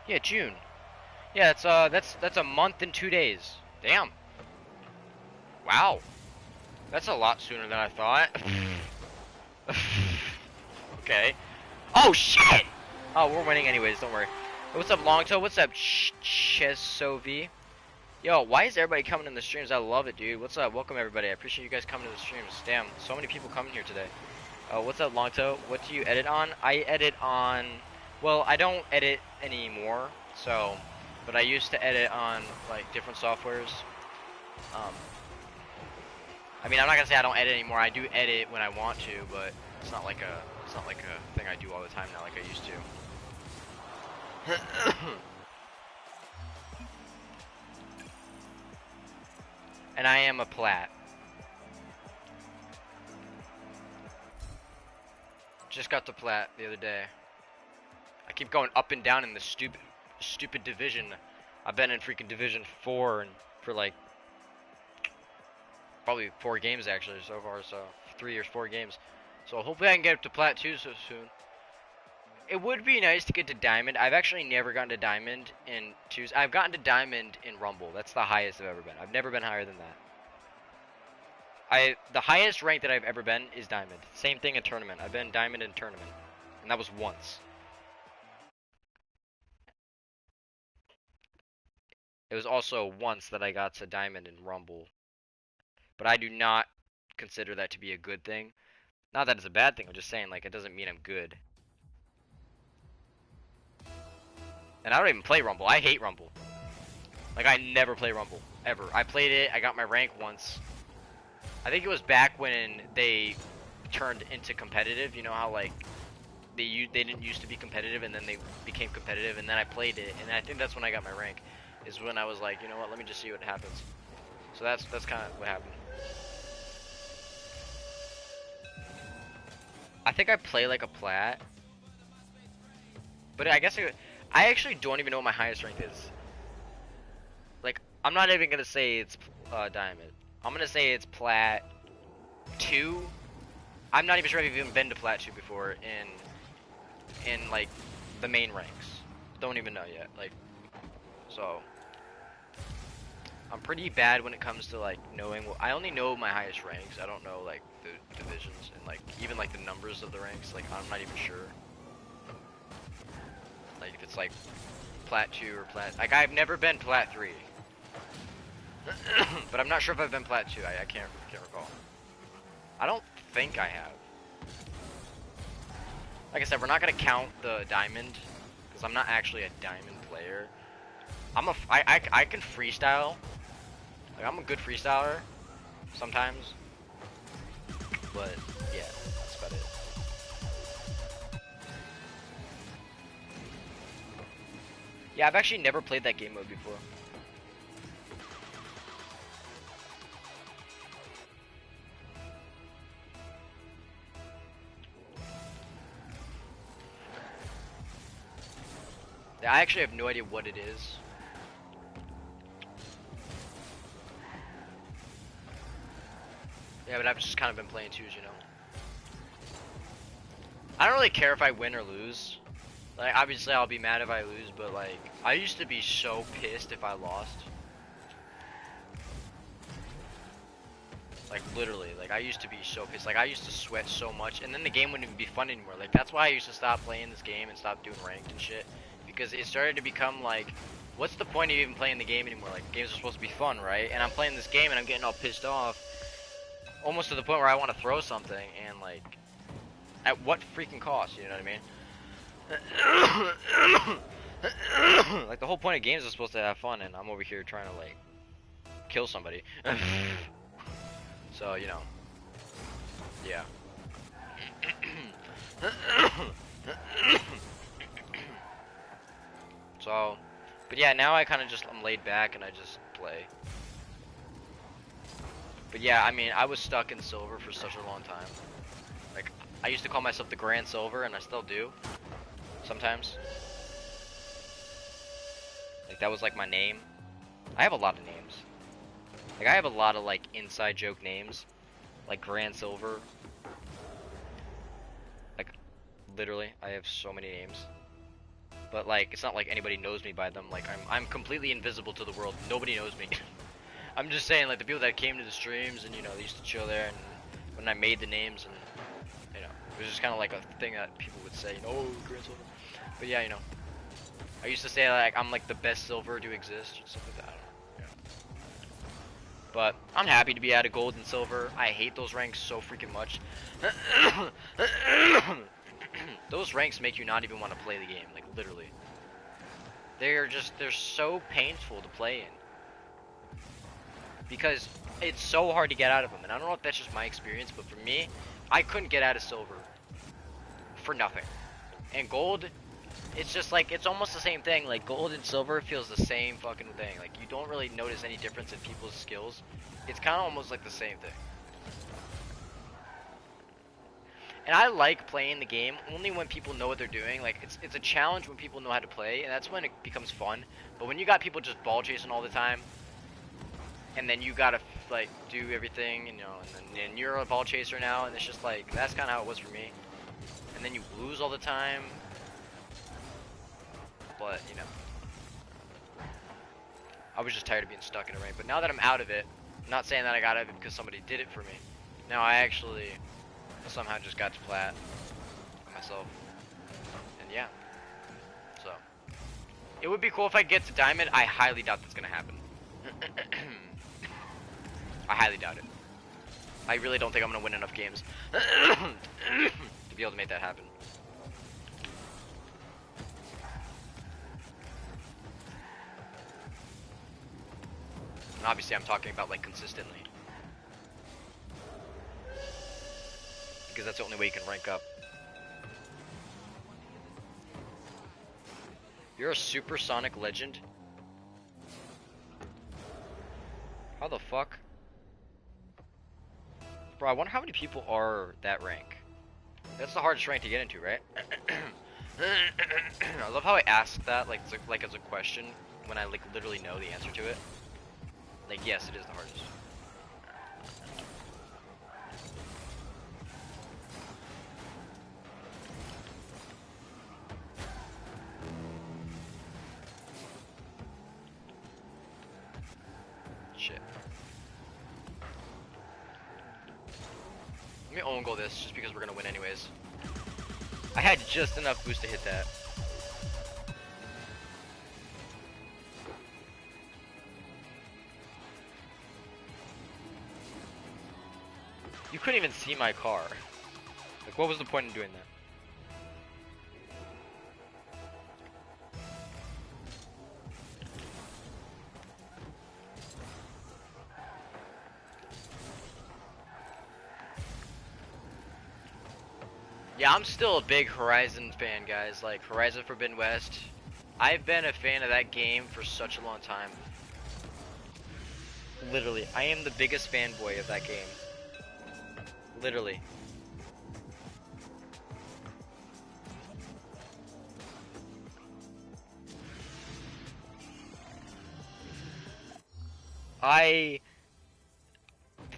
Yeah, June. Yeah, that's a month and 2 days. Damn. Wow. That's a lot sooner than I thought. Okay. Oh shit! Oh, we're winning anyways, don't worry. What's up, Longtoe? What's up, Chesovi? Yo, why is everybody coming in the streams? I love it, dude. What's up? Welcome, everybody. I appreciate you guys coming to the streams. Damn, so many people coming here today. What's up, Longtoe? What do you edit on? I edit on... Well, I don't edit anymore, so... But I used to edit on, like, different softwares. I mean, I'm not gonna say I don't edit anymore. I do edit when I want to, but it's not like a thing I do all the time now, like I used to. And I am a plat. Just got the plat the other day. I keep going up and down in this stupid division. I've been in freaking Division 4 and for like probably 4 games actually so far, so 3 or 4 games. So hopefully I can get up to Plat 2 so soon. It would be nice to get to Diamond. I've actually never gotten to Diamond in 2s. I've gotten to Diamond in Rumble. That's the highest I've ever been. I've never been higher than that. The highest rank that I've ever been is Diamond. Same thing in Tournament. I've been Diamond in Tournament. And that was once. It was also once that I got to Diamond in Rumble. But I do not consider that to be a good thing. Not that it's a bad thing, I'm just saying, like, it doesn't mean I'm good. And I don't even play Rumble. I hate Rumble. Like, I never play Rumble. Ever. I played it, I got my rank once. I think it was back when they turned into competitive. You know how, like, they didn't used to be competitive, and then they became competitive, and then I played it, and I think that's when I got my rank. Is when I was like, you know what, let me just see what happens. So that's kind of what happened. I think I play like a plat, but I guess I actually don't even know what my highest rank is. Like, I'm not even gonna say it's diamond. I'm gonna say it's plat 2. I'm not even sure if I've even been to plat 2 before in like the main ranks. Don't even know yet. Like, so I'm pretty bad when it comes to like knowing. I only know my highest ranks. I don't know like the divisions and like even like the numbers of the ranks. Like, I'm not even sure. Like, if it's like plat 2 or plat. Like, I've never been plat 3. But I'm not sure if I've been plat 2. I can't recall. I don't think I have. Like I said, we're not gonna count the diamond because I'm not actually a diamond player. I can freestyle. Like, I'm a good freestyler sometimes. But yeah, that's about it. Yeah, I've actually never played that game mode before. I actually have no idea what it is. Yeah, but I've just kind of been playing twos, you know. I don't really care if I win or lose. Like, obviously I'll be mad if I lose, but like, I used to be so pissed if I lost. Like, literally, like, I used to be so pissed. Like, I used to sweat so much, and then the game wouldn't even be fun anymore. Like, that's why I used to stop playing this game and stop doing ranked and shit. Because it started to become like, what's the point of even playing the game anymore? Like, games are supposed to be fun, right? And I'm playing this game and I'm getting all pissed off. Almost to the point where I want to throw something, and like, at what freaking cost, you know what I mean? Like, the whole point of games is supposed to have fun, and I'm over here trying to, like, kill somebody. So, you know. Yeah. So, but yeah, now I kind of just, I'm laid back and I just play. But yeah, I mean, I was stuck in silver for such a long time. Like, I used to call myself the Grand Silver, and I still do. Sometimes. Like, that was like my name. I have a lot of names. Like, I have a lot of, like, inside joke names. Like, Grand Silver. Like, literally, I have so many names. But, like, it's not like anybody knows me by them. Like, I'm completely invisible to the world. Nobody knows me. I'm just saying, like, the people that came to the streams and, you know, they used to chill there, and when I made the names, and, you know, it was just kind of like a thing that people would say, you know, oh, Grand Silver. But yeah, you know, I used to say, like, I'm, like, the best silver to exist, or something like that. I don't know. Yeah. But I'm happy to be out of gold and silver. I hate those ranks so freaking much. Those ranks make you not even want to play the game, like, literally. They're so painful to play in. Because it's so hard to get out of them, and I don't know if that's just my experience, but for me, I couldn't get out of silver for nothing. And gold, it's just like, it's almost the same thing. Like, gold and silver feels the same fucking thing. Like, you don't really notice any difference in people's skills. It's kind of almost like the same thing. And I like playing the game only when people know what they're doing. Like, it's a challenge when people know how to play, and that's when it becomes fun. But when you got people just ball chasing all the time, and then you gotta, like, do everything, you know, and you're a ball chaser now, and it's just like, that's kind of how it was for me. And then you lose all the time. But, you know, I was just tired of being stuck in a rank. But now that I'm out of it, I'm not saying that I got out of it because somebody did it for me. Now I actually somehow just got to plat myself. And yeah. So, it would be cool if I get to diamond. I highly doubt that's gonna happen. I highly doubt it. I really don't think I'm gonna win enough games to be able to make that happen. And obviously I'm talking about, like, consistently. Because that's the only way you can rank up. You're a supersonic legend? How the fuck? Bro, I wonder how many people are that rank. That's the hardest rank to get into, right? I love how I ask that, like as a question, when I, like, literally know the answer to it. Like, yes, it is the hardest. Shit. Let me own goal this, just because we're gonna win anyways. I had just enough boost to hit that. You couldn't even see my car. Like, what was the point in doing that? Yeah, I'm still a big Horizon fan, guys. Like, Horizon Forbidden West. I've been a fan of that game for such a long time. Literally, I am the biggest fanboy of that game. Literally. The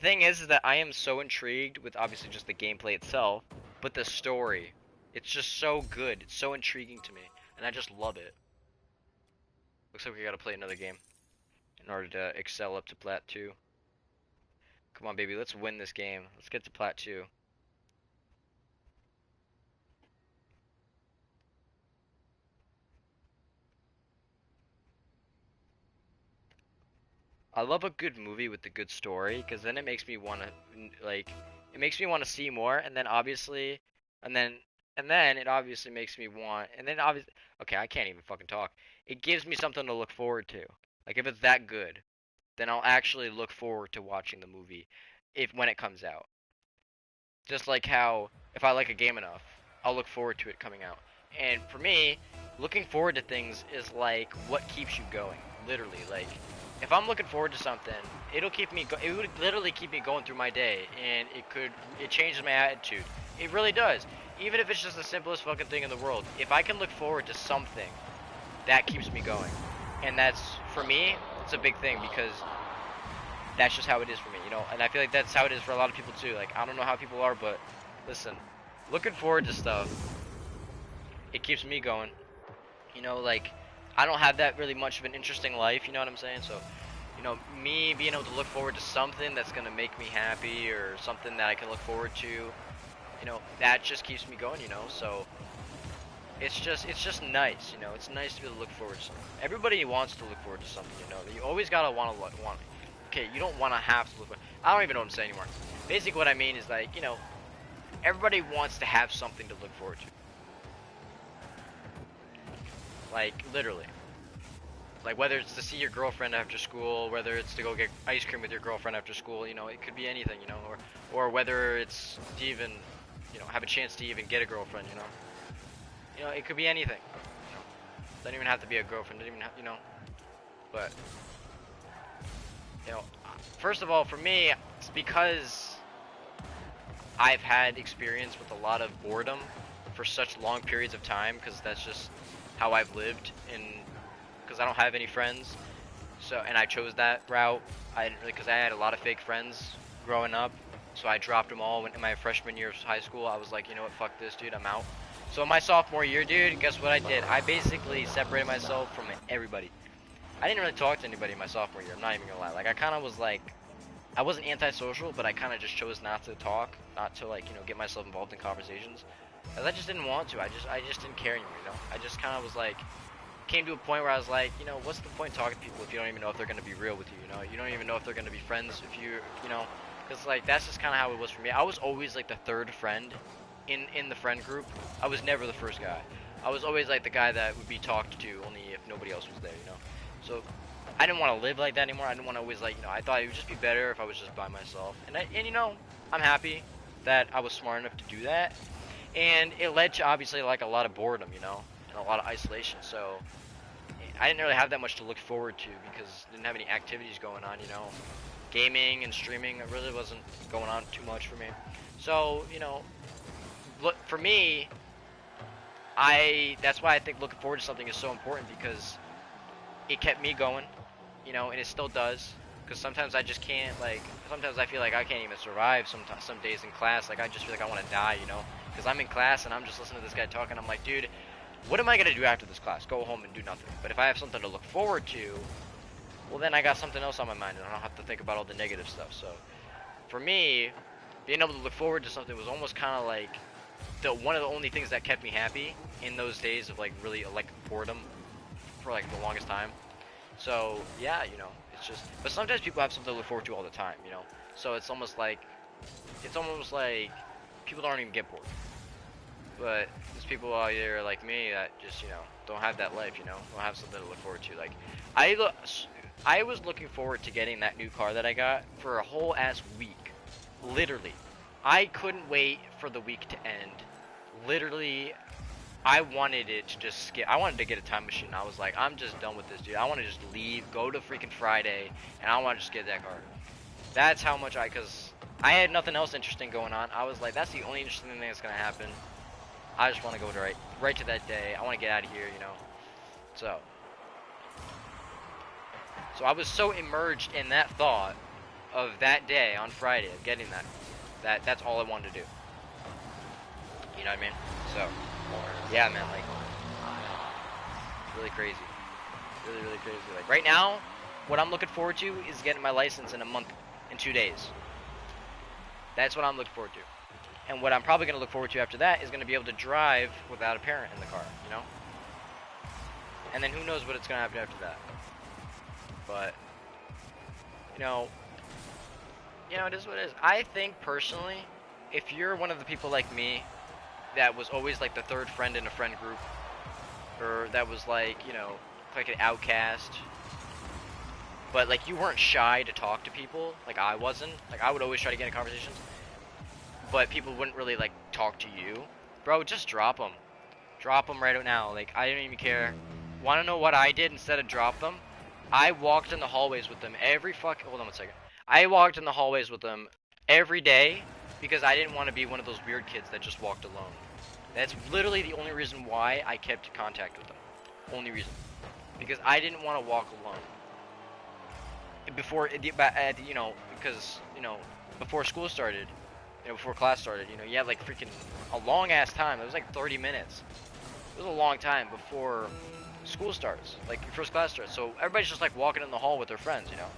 thing is that I am so intrigued with obviously just the gameplay itself, but the story, it's just so good. It's so intriguing to me, and I just love it. Looks like we gotta play another game in order to excel up to Plat 2. Come on, baby, let's win this game. Let's get to Plat 2. I love a good movie with a good story, because then it makes me want to, like, it makes me want to see more, and then obviously, and then, and then it obviously makes me want, and then obviously, okay, I can't even fucking talk. It gives me something to look forward to. Like, if it's that good, then I'll actually look forward to watching the movie when it comes out. Just like how if I like a game enough, I'll look forward to it coming out. And for me, looking forward to things is like what keeps you going. Literally, like if I'm looking forward to something, it'll keep me. It would literally keep me going through my day, and it changes my attitude. It really does. Even if it's just the simplest fucking thing in the world. If I can look forward to something, that keeps me going. And that's for me, it's a big thing because that's just how it is for me, you know. And I feel like that's how it is for a lot of people too. Like I don't know how people are, but listen, looking forward to stuff, it keeps me going. You know, like I don't have that really much of an interesting life, you know what I'm saying? So, you know, me being able to look forward to something that's gonna make me happy or something that I can look forward to, you know, that just keeps me going, you know. So it's just nice, you know. It's nice to be able to look forward to something. Everybody wants to look forward to something, you know. You always gotta want. Okay, you don't want to have to look. I don't even know what I'm saying anymore. Basically, what I mean is like, you know, everybody wants to have something to look forward to. Like literally. Like whether it's to see your girlfriend after school, whether it's to go get ice cream with your girlfriend after school, you know, it could be anything, you know, or whether it's to even, you know, have a chance to even get a girlfriend, you know. You know, it could be anything. You know, doesn't even have to be a girlfriend. Doesn't even have, you know. But you know, first of all, for me, it's because I've had experience with a lot of boredom for such long periods of time. Because that's just how I've lived. Because I don't have any friends. So, and I chose that route. I didn't really, because I had a lot of fake friends growing up. So I dropped them all in my freshman year of high school. I was like, you know what, fuck this, dude, I'm out. So in my sophomore year, dude, guess what I did? I basically separated myself from everybody. I didn't really talk to anybody in my sophomore year, I'm not even gonna lie. Like, I kind of was like, I wasn't antisocial, but I kind of just chose not to talk, not to, like, you know, get myself involved in conversations. Because I just didn't want to, I just didn't care anymore, you know? I just kind of was like, came to a point where I was like, you know, what's the point talking to people if you don't even know if they're gonna be real with you, you know? You don't even know if they're gonna be friends if you know? Because, like, that's just kind of how it was for me. I was always, like, the third friend in the friend group. I was never the first guy. I was always, like, the guy that would be talked to only if nobody else was there, you know? So, I didn't want to live like that anymore. I didn't want to always, like, you know, I thought it would just be better if I was just by myself. And you know, I'm happy that I was smart enough to do that. And it led to, obviously, like, a lot of boredom, you know? And a lot of isolation, so I didn't really have that much to look forward to because I didn't have any activities going on, you know? Gaming and streaming, it really wasn't going on too much for me. So, you know, look, for me, that's why I think looking forward to something is so important because it kept me going, you know, and it still does. Because sometimes I just can't, like, sometimes I feel like I can't even survive some days in class. Like, I just feel like I want to die, you know? Because I'm in class and I'm just listening to this guy talking. I'm like, dude, what am I going to do after this class? Go home and do nothing. But if I have something to look forward to, well, then I got something else on my mind and I don't have to think about all the negative stuff. So, for me, being able to look forward to something was almost kind of like one of the only things that kept me happy in those days of, like, really, like, boredom for, like, the longest time. So, yeah, you know, it's just, but sometimes people have something to look forward to all the time, you know? So it's almost like people don't even get bored. But there's people out there like me that just, you know, don't have that life, you know? Don't have something to look forward to. Like, I was looking forward to getting that new car that I got for a whole ass week. Literally. I couldn't wait for the week to end. Literally, I wanted it to just skip. I wanted to get a time machine. I was like, I'm just done with this, dude. I want to just leave, go to freaking Friday, and I want to just get that car. That's how much because I had nothing else interesting going on. I was like, that's the only interesting thing that's going to happen. I just want to go to right to that day. I want to get out of here, you know. So, So I was so immersed in that thought of that day on Friday of getting that's all I wanted to do. You know what I mean? So yeah, man, like really crazy. Really, really crazy. Like right now, what I'm looking forward to is getting my license in a month, in 2 days. That's what I'm looking forward to. And what I'm probably going to look forward to after that is going to be able to drive without a parent in the car, you know? And then who knows what it's going to happen after that. But, you know, it is what it is. I think, personally, if you're one of the people like me that was always, like, the third friend in a friend group, or that was, like, you know, like an outcast, but, like, you weren't shy to talk to people, like I wasn't. Like, I would always try to get in conversations, but people wouldn't really, like, talk to you. Bro, just drop them. Drop them right now. Like, I don't even care. Want to know what I did instead of drop them? I walked in the hallways with them hold on one second. I walked in the hallways with them every day because I didn't want to be one of those weird kids that just walked alone. That's literally the only reason why I kept contact with them. Only reason. Because I didn't want to walk alone. Before, you know, because, you know, before school started, you know, before class started, you know, you had like freaking a long ass time. It was like 30 minutes. It was a long time before school starts, like your first class starts. So everybody's just like walking in the hall with their friends, you know.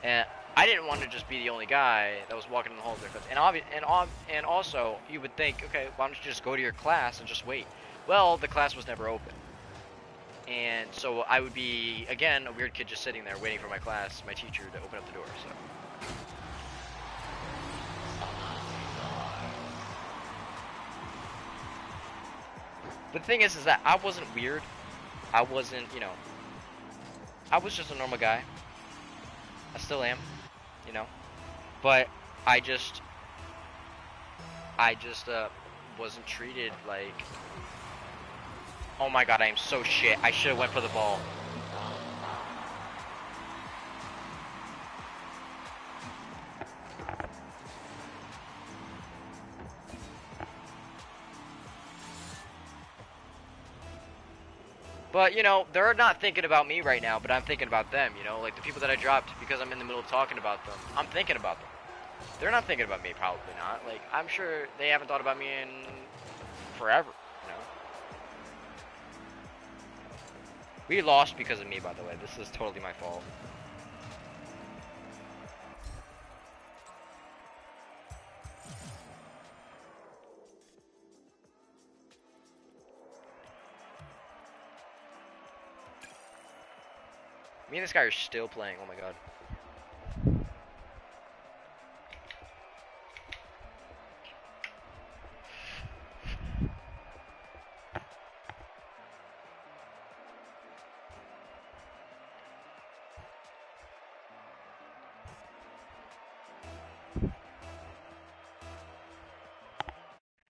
And I didn't want to just be the only guy that was walking in the hall with their friends. And also, you would think, okay, why don't you just go to your class and just wait? Well, the class was never open. And so I would be, again, a weird kid just sitting there waiting for my class, my teacher to open up the door, so. But the thing is that I wasn't weird. I wasn't, you know, I was just a normal guy. I still am, you know. But I just wasn't treated like, oh my god, I am so shit. I should have went for the ball. But, you know, they're not thinking about me right now, but I'm thinking about them, you know? Like, the people that I dropped because I'm in the middle of talking about them. I'm thinking about them. They're not thinking about me, probably not. Like, I'm sure they haven't thought about me in forever, you know? We lost because of me, by the way. This is totally my fault. Me and this guy are still playing. Oh my god.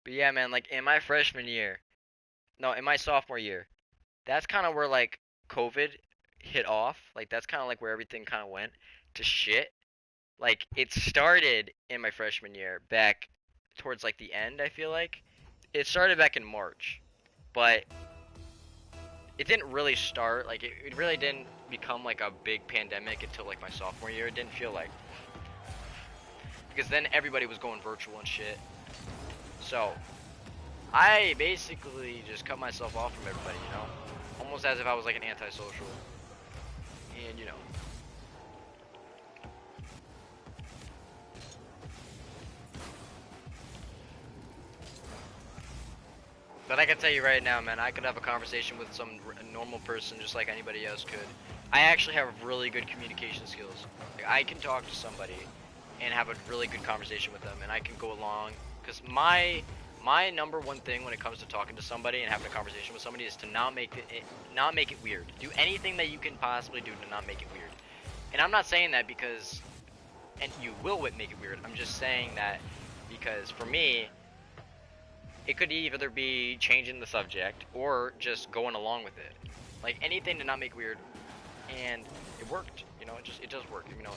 But yeah, man, like in my freshman year, no, in my sophomore year, that's kind of where like COVID hit off. Like that's kind of like where everything kind of went to shit. Like it started in my freshman year, back towards like the end, I feel like. It started back in March, but it didn't really start, like it really didn't become like a big pandemic until like my sophomore year. It didn't feel like, because then everybody was going virtual and shit. So I basically just cut myself off from everybody, you know? Almost as if I was like an antisocial. And, you know. But I can tell you right now, man, I could have a conversation with some normal person just like anybody else could. I actually have really good communication skills. Like, I can talk to somebody and have a really good conversation with them, and I can go along. Because my number one thing when it comes to talking to somebody and having a conversation with somebody is to not make it weird. Do anything that you can possibly do to not make it weird. And I'm not saying that because, and you will make it weird. I'm just saying that because for me, it could either be changing the subject or just going along with it. Like anything to not make weird, and it worked. You know, it does work. You know,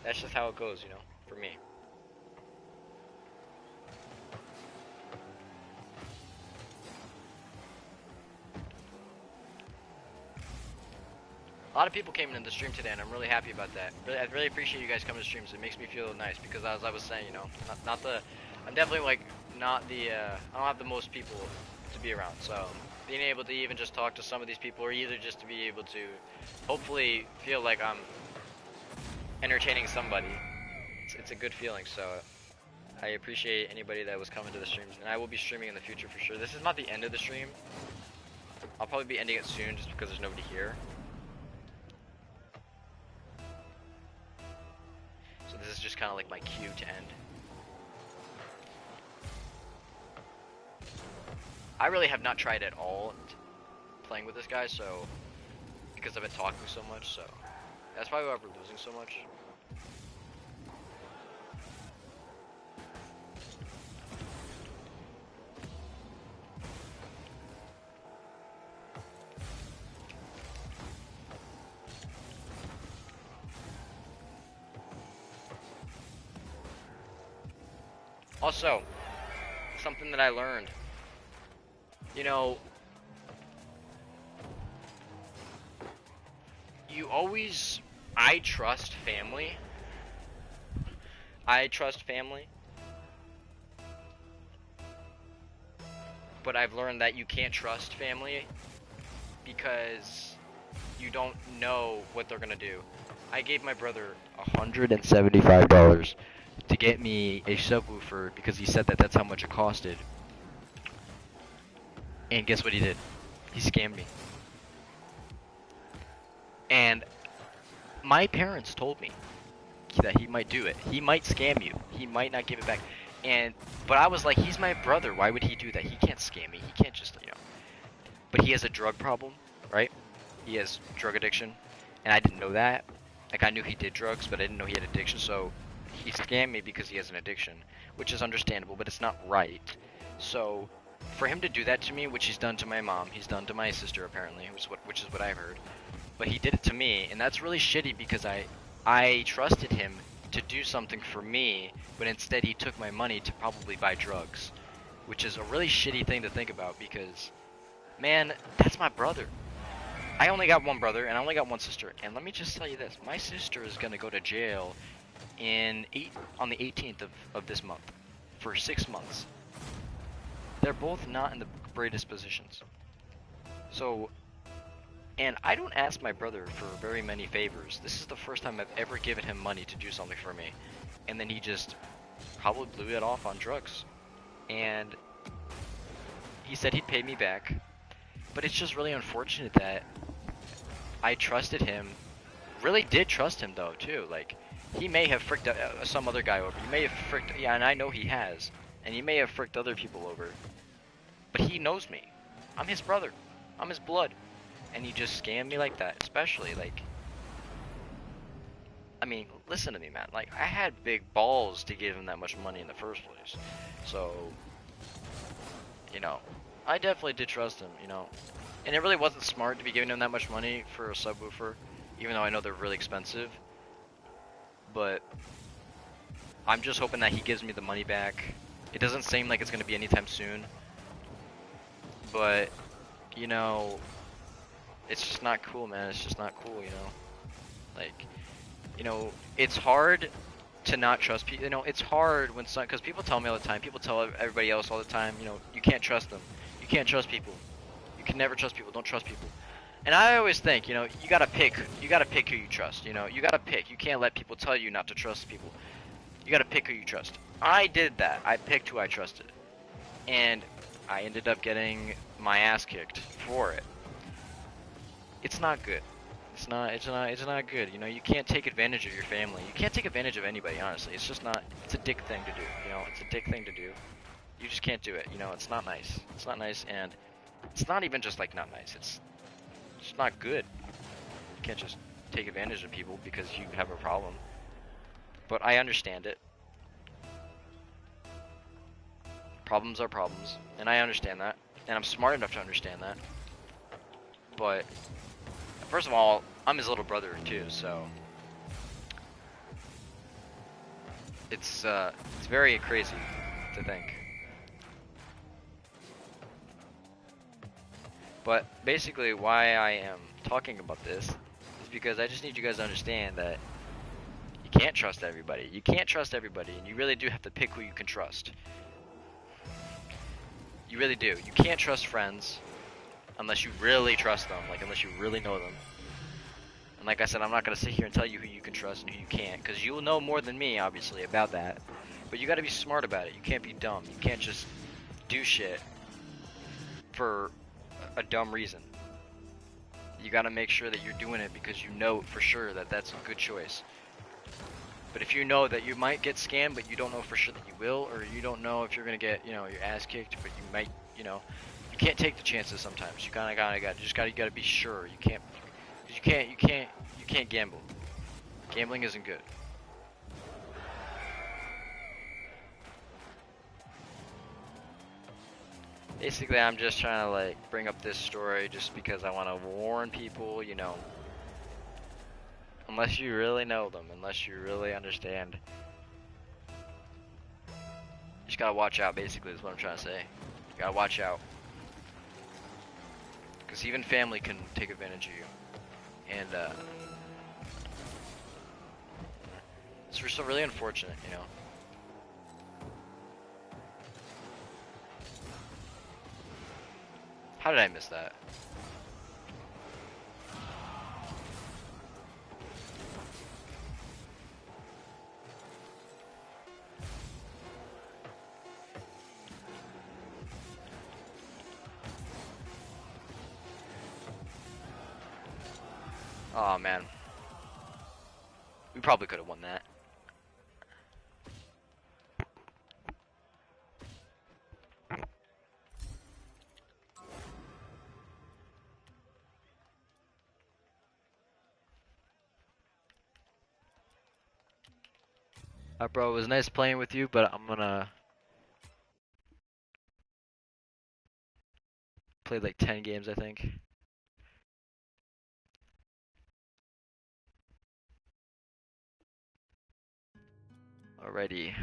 that's just how it goes. You know, for me. lot of people came into the stream today, and I'm really happy about that. I really appreciate you guys coming to streams. It makes me feel nice because, as I was saying, you know, I'm definitely like not the, I don't have the most people to be around. So being able to even just talk to some of these people, or either just to be able to, hopefully, feel like I'm entertaining somebody, it's a good feeling. So I appreciate anybody that was coming to the streams, and I will be streaming in the future for sure. This is not the end of the stream. I'll probably be ending it soon just because there's nobody here. So this is just kind of like my cue to end. I really have not tried at all playing with this guy, so because I've been talking so much, so that's probably why we're losing so much. Also, something that I learned, you know, I trust family. I trust family. But I've learned that you can't trust family because you don't know what they're gonna do. I gave my brother $175 to get me a subwoofer because he said that that's how much it costed. And guess what he did? He scammed me. And my parents told me that he might do it. He might scam you. He might not give it back. But I was like, he's my brother. Why would he do that? He can't scam me. He can't just, you know. But he has a drug problem, right? He has drug addiction. And I didn't know that. Like, I knew he did drugs, but I didn't know he had addiction. So he scammed me because he has an addiction, which is understandable, but it's not right. So for him to do that to me, which he's done to my mom, he's done to my sister apparently, which is what I've heard. But he did it to me, and that's really shitty because I trusted him to do something for me, but instead he took my money to probably buy drugs, which is a really shitty thing to think about because, man, that's my brother. I only got one brother, and I only got one sister, and let me just tell you this. My sister is going to go to jail on the 18th of this month for 6 months. They're both not in the greatest positions. So, and I don't ask my brother for very many favors. This is the first time I've ever given him money to do something for me. And then he just probably blew it off on drugs. And he said he'd pay me back. But it's just really unfortunate that I trusted him. Really did trust him though, too. Like, he may have fricked some other guy over. He may have fricked, yeah, and I know he has. And he may have fricked other people over. But he knows me. I'm his brother. I'm his blood. And he just scammed me like that, especially, like, I mean, listen to me, man. Like, I had big balls to give him that much money in the first place. So, you know, I definitely did trust him, you know. And it really wasn't smart to be giving him that much money for a subwoofer, even though I know they're really expensive. But I'm just hoping that he gives me the money back. It doesn't seem like it's going to be anytime soon. But, you know, it's just not cool, man. It's just not cool, you know. Like, you know, it's hard to not trust people. You know, it's hard when some, because people tell me all the time. People tell everybody else all the time. You know, you can't trust them. You can't trust people. You can never trust people. Don't trust people. And I always think, you know, you gotta pick. You gotta pick who you trust. You know, you gotta pick. You can't let people tell you not to trust people. You gotta pick who you trust. I did that. I picked who I trusted, and I ended up getting my ass kicked for it. It's not good. It's not good. You know, you can't take advantage of your family. You can't take advantage of anybody, honestly. It's just not, it's a dick thing to do. You know, it's a dick thing to do. You just can't do it. You know, it's not nice. It's not nice, and it's not even just like not nice. It's just not good. You can't just take advantage of people because you have a problem. But I understand it. Problems are problems, and I understand that. And I'm smart enough to understand that. But first of all, I'm his little brother too, so it's very crazy to think. But basically, why I am talking about this is because I just need you guys to understand that you can't trust everybody. You can't trust everybody, and you really do have to pick who you can trust. You really do. You can't trust friends unless you really trust them, like unless you really know them. And like I said, I'm not going to sit here and tell you who you can trust and who you can't, because you will know more than me, obviously, about that. But you got to be smart about it. You can't be dumb. You can't just do shit for a dumb reason. You got to make sure that you're doing it because you know for sure that that's a good choice. But if you know that you might get scammed, but you don't know for sure that you will, or you don't know if you're going to get, you know, your ass kicked, but you might, you know, you can't take the chances sometimes. You kind of got to be sure. You can't. You can't gamble. Gambling isn't good. Basically, I'm just trying to like bring up this story just because I want to warn people, you know, unless you really know them, unless you really understand, you just gotta watch out, basically, is what I'm trying to say. You gotta watch out. Because even family can take advantage of you. And it's just really unfortunate, you know. How did I miss that? Oh man. We probably could have won that. Bro, it was nice playing with you, but I'm gonna play like 10 games, I think. Alrighty.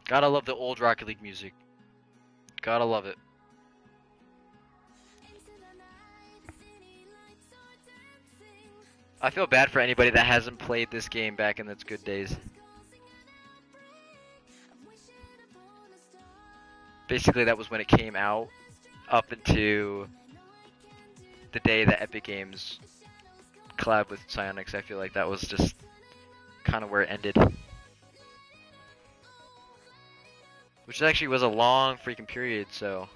Gotta love the old Rocket League music. Gotta love it. I feel bad for anybody that hasn't played this game back in its good days. Basically, that was when it came out, up into the day that Epic Games collabed with Psyonix. I feel like that was just kind of where it ended. Which actually was a long freaking period, so...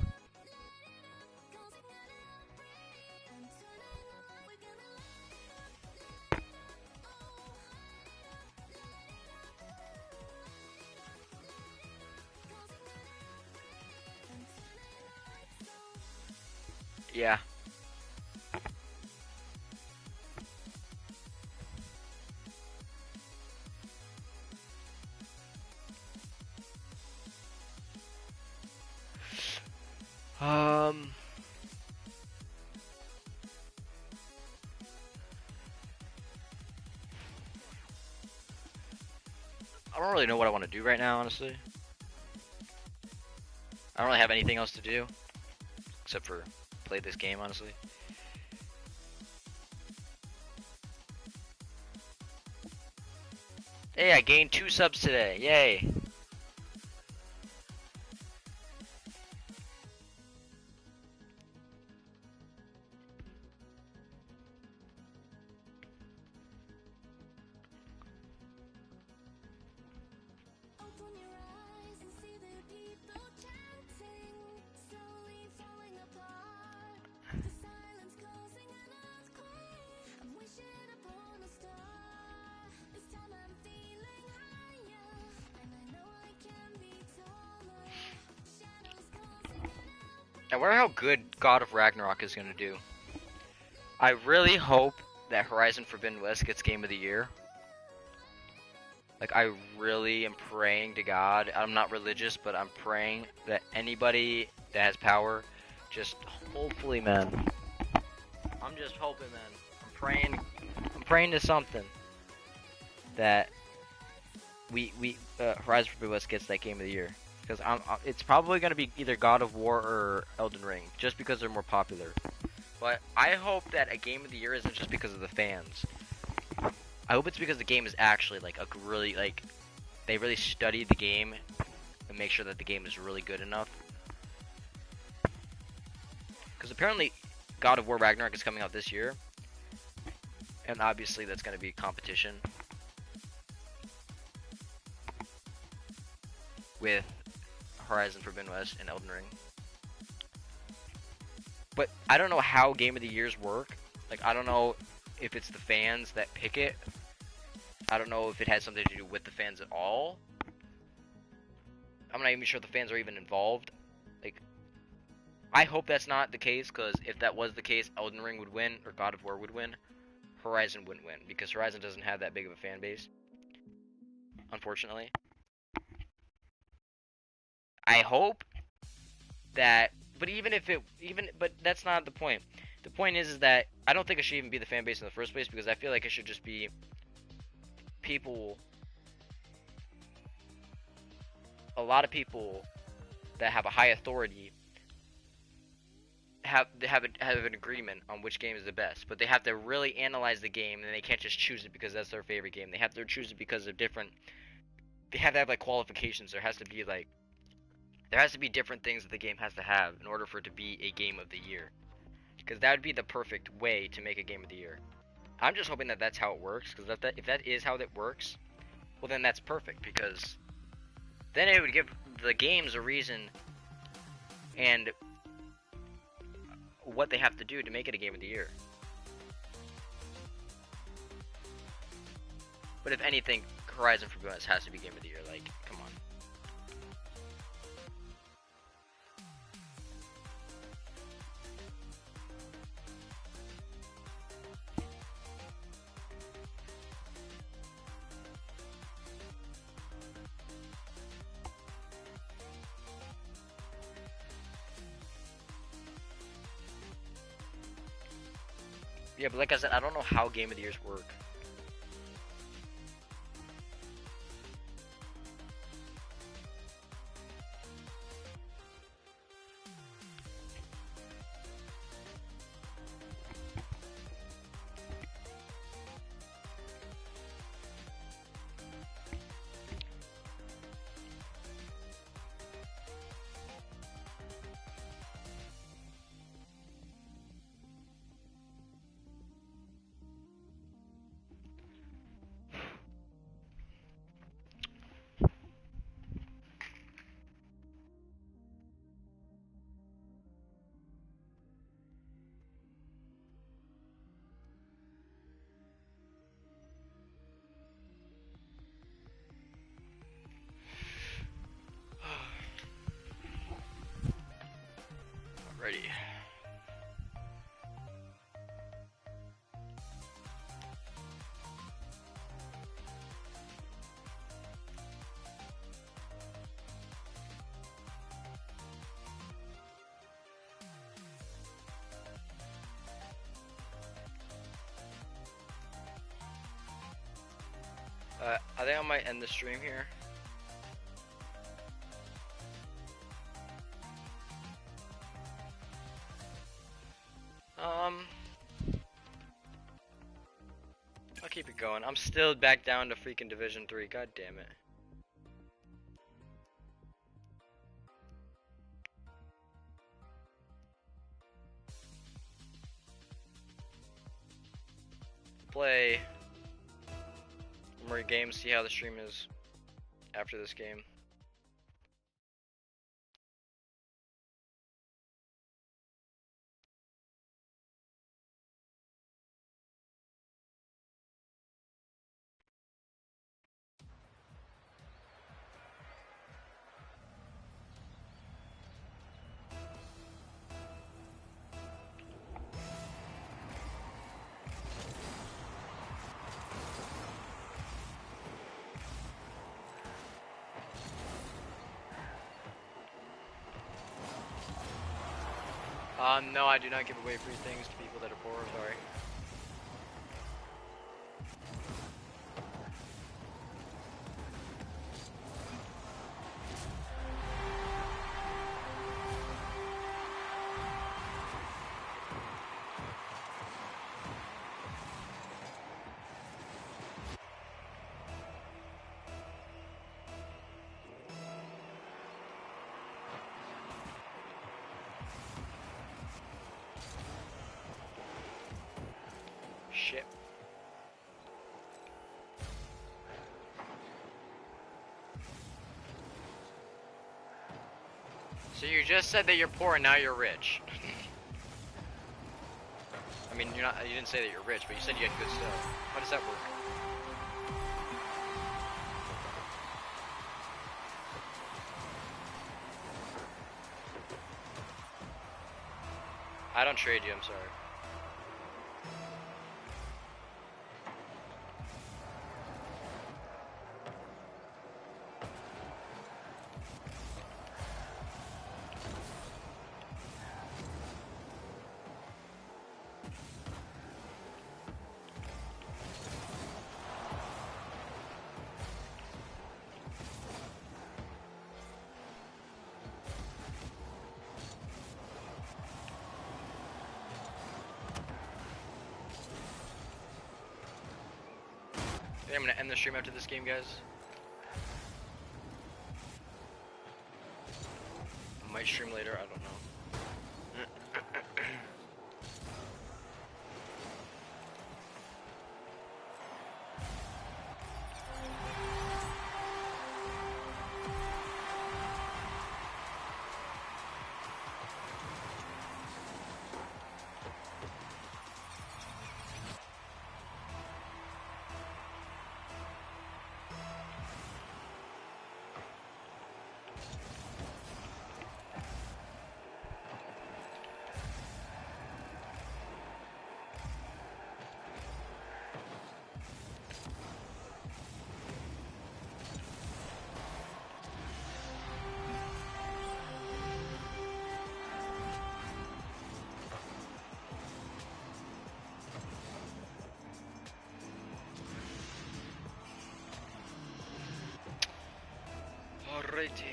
Yeah. I don't really know what I want to do right now, honestly. I don't really have anything else to do, except for play this game, honestly. Hey, I gained 2 subs today, yay! I wonder how good God of Ragnarok is gonna do. I really hope that Horizon Forbidden West gets Game of the Year. Like, I really am praying to God. I'm not religious, but I'm praying that anybody that has power, just hopefully, man. I'm just hoping, man. I'm praying to something that Horizon Forbidden West gets that game of the year, because it's probably gonna be either God of War or Elden Ring, just because they're more popular. But I hope that a game of the year isn't just because of the fans. I hope it's because the game is actually like a really they really studied the game and make sure that the game is really good enough. Because apparently God of War Ragnarok is coming out this year, and obviously that's going to be competition with Horizon Forbidden West and Elden Ring. But I don't know how Game of the Years work. Like, I don't know if it's the fans that pick it. I don't know if it has something to do with the fans at all. I'm not even sure the fans are even involved. Like, I hope that's not the case, because if that was the case, Elden Ring would win, or God of War would win. Horizon wouldn't win, because Horizon doesn't have that big of a fan base, unfortunately. I hope that, but but that's not the point. The point is that I don't think it should even be the fan base in the first place, because I feel like it should just be people, a lot of people that have a high authority have an agreement on which game is the best, but they have to really analyze the game, and they can't just choose it because that's their favorite game. They have to choose it because of different. They have to have like qualifications. There has to be different things that the game has to have in order for it to be a game of the year, because that would be the perfect way to make a game of the year. I'm just hoping that that's how it works, because if that is how it works, well then that's perfect, because then it would give the games a reason and what they have to do to make it a game of the year. But if anything, Horizon Forbidden West has to be game of the year. Like, come on. Yeah, but like I said, I don't know how game of the years work. Alrighty. I think I might end the stream here. I'll keep it going. I'm still back down to freaking Division 3. God damn it. Play more games, see how the stream is after this game. No, I do not give away free things to people that are poor, sorry. shit. So you just said that you're poor and now you're rich. I mean, you didn't say that you're rich, but you said you had good stuff. How does that work? I don't trade you, I'm sorry. I think I'm gonna end the stream after this game, guys. I might stream later, I don't know. Alrighty.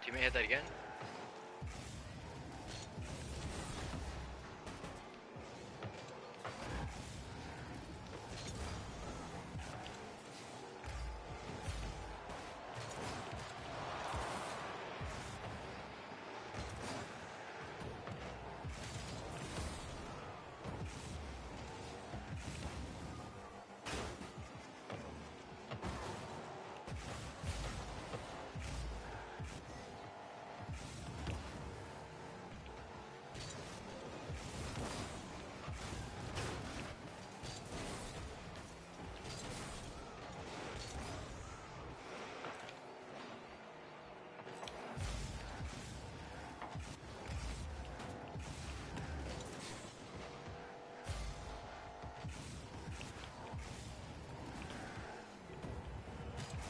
Teammate hit that again?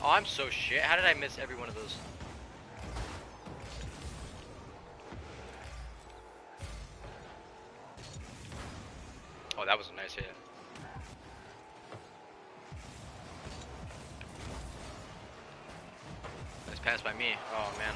Oh, I'm so shit. How did I miss every one of those? Oh, that was a nice hit. Nice pass by me. Oh, man.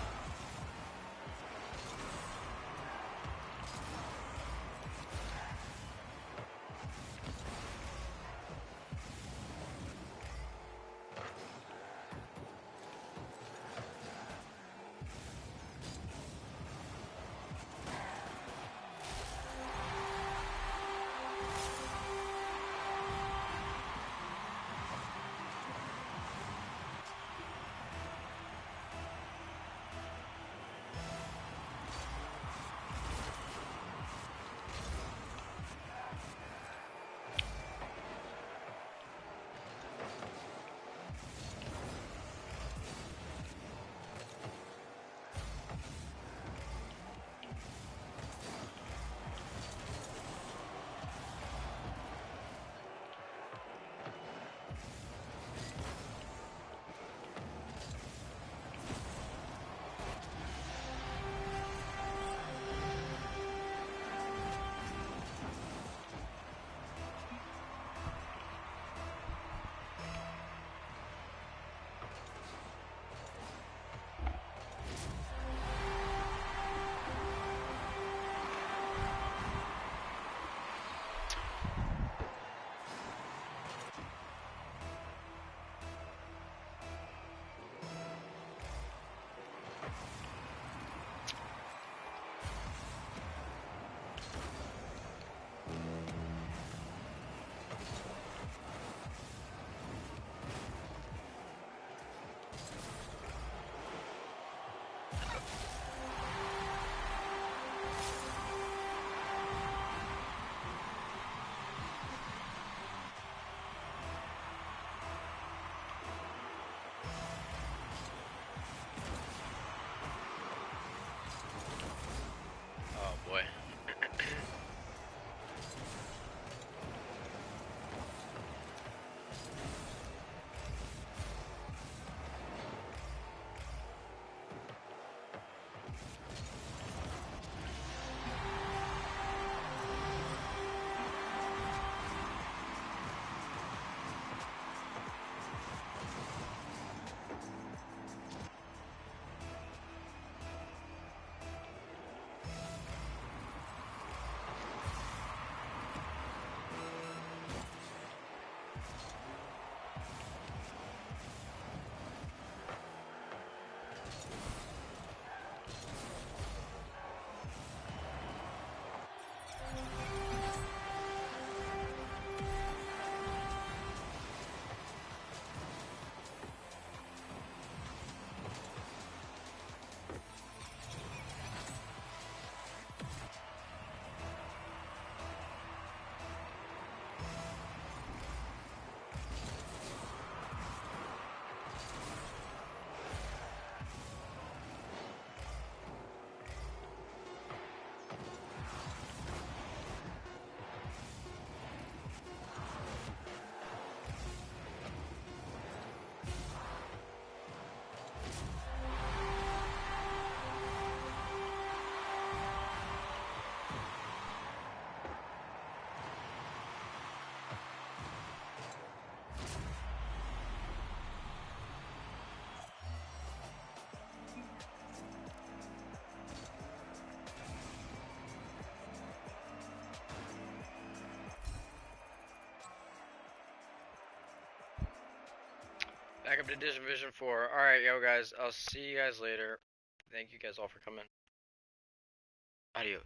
Back up to Division 4. Alright, yo guys, I'll see you guys later. Thank you guys all for coming. Adios.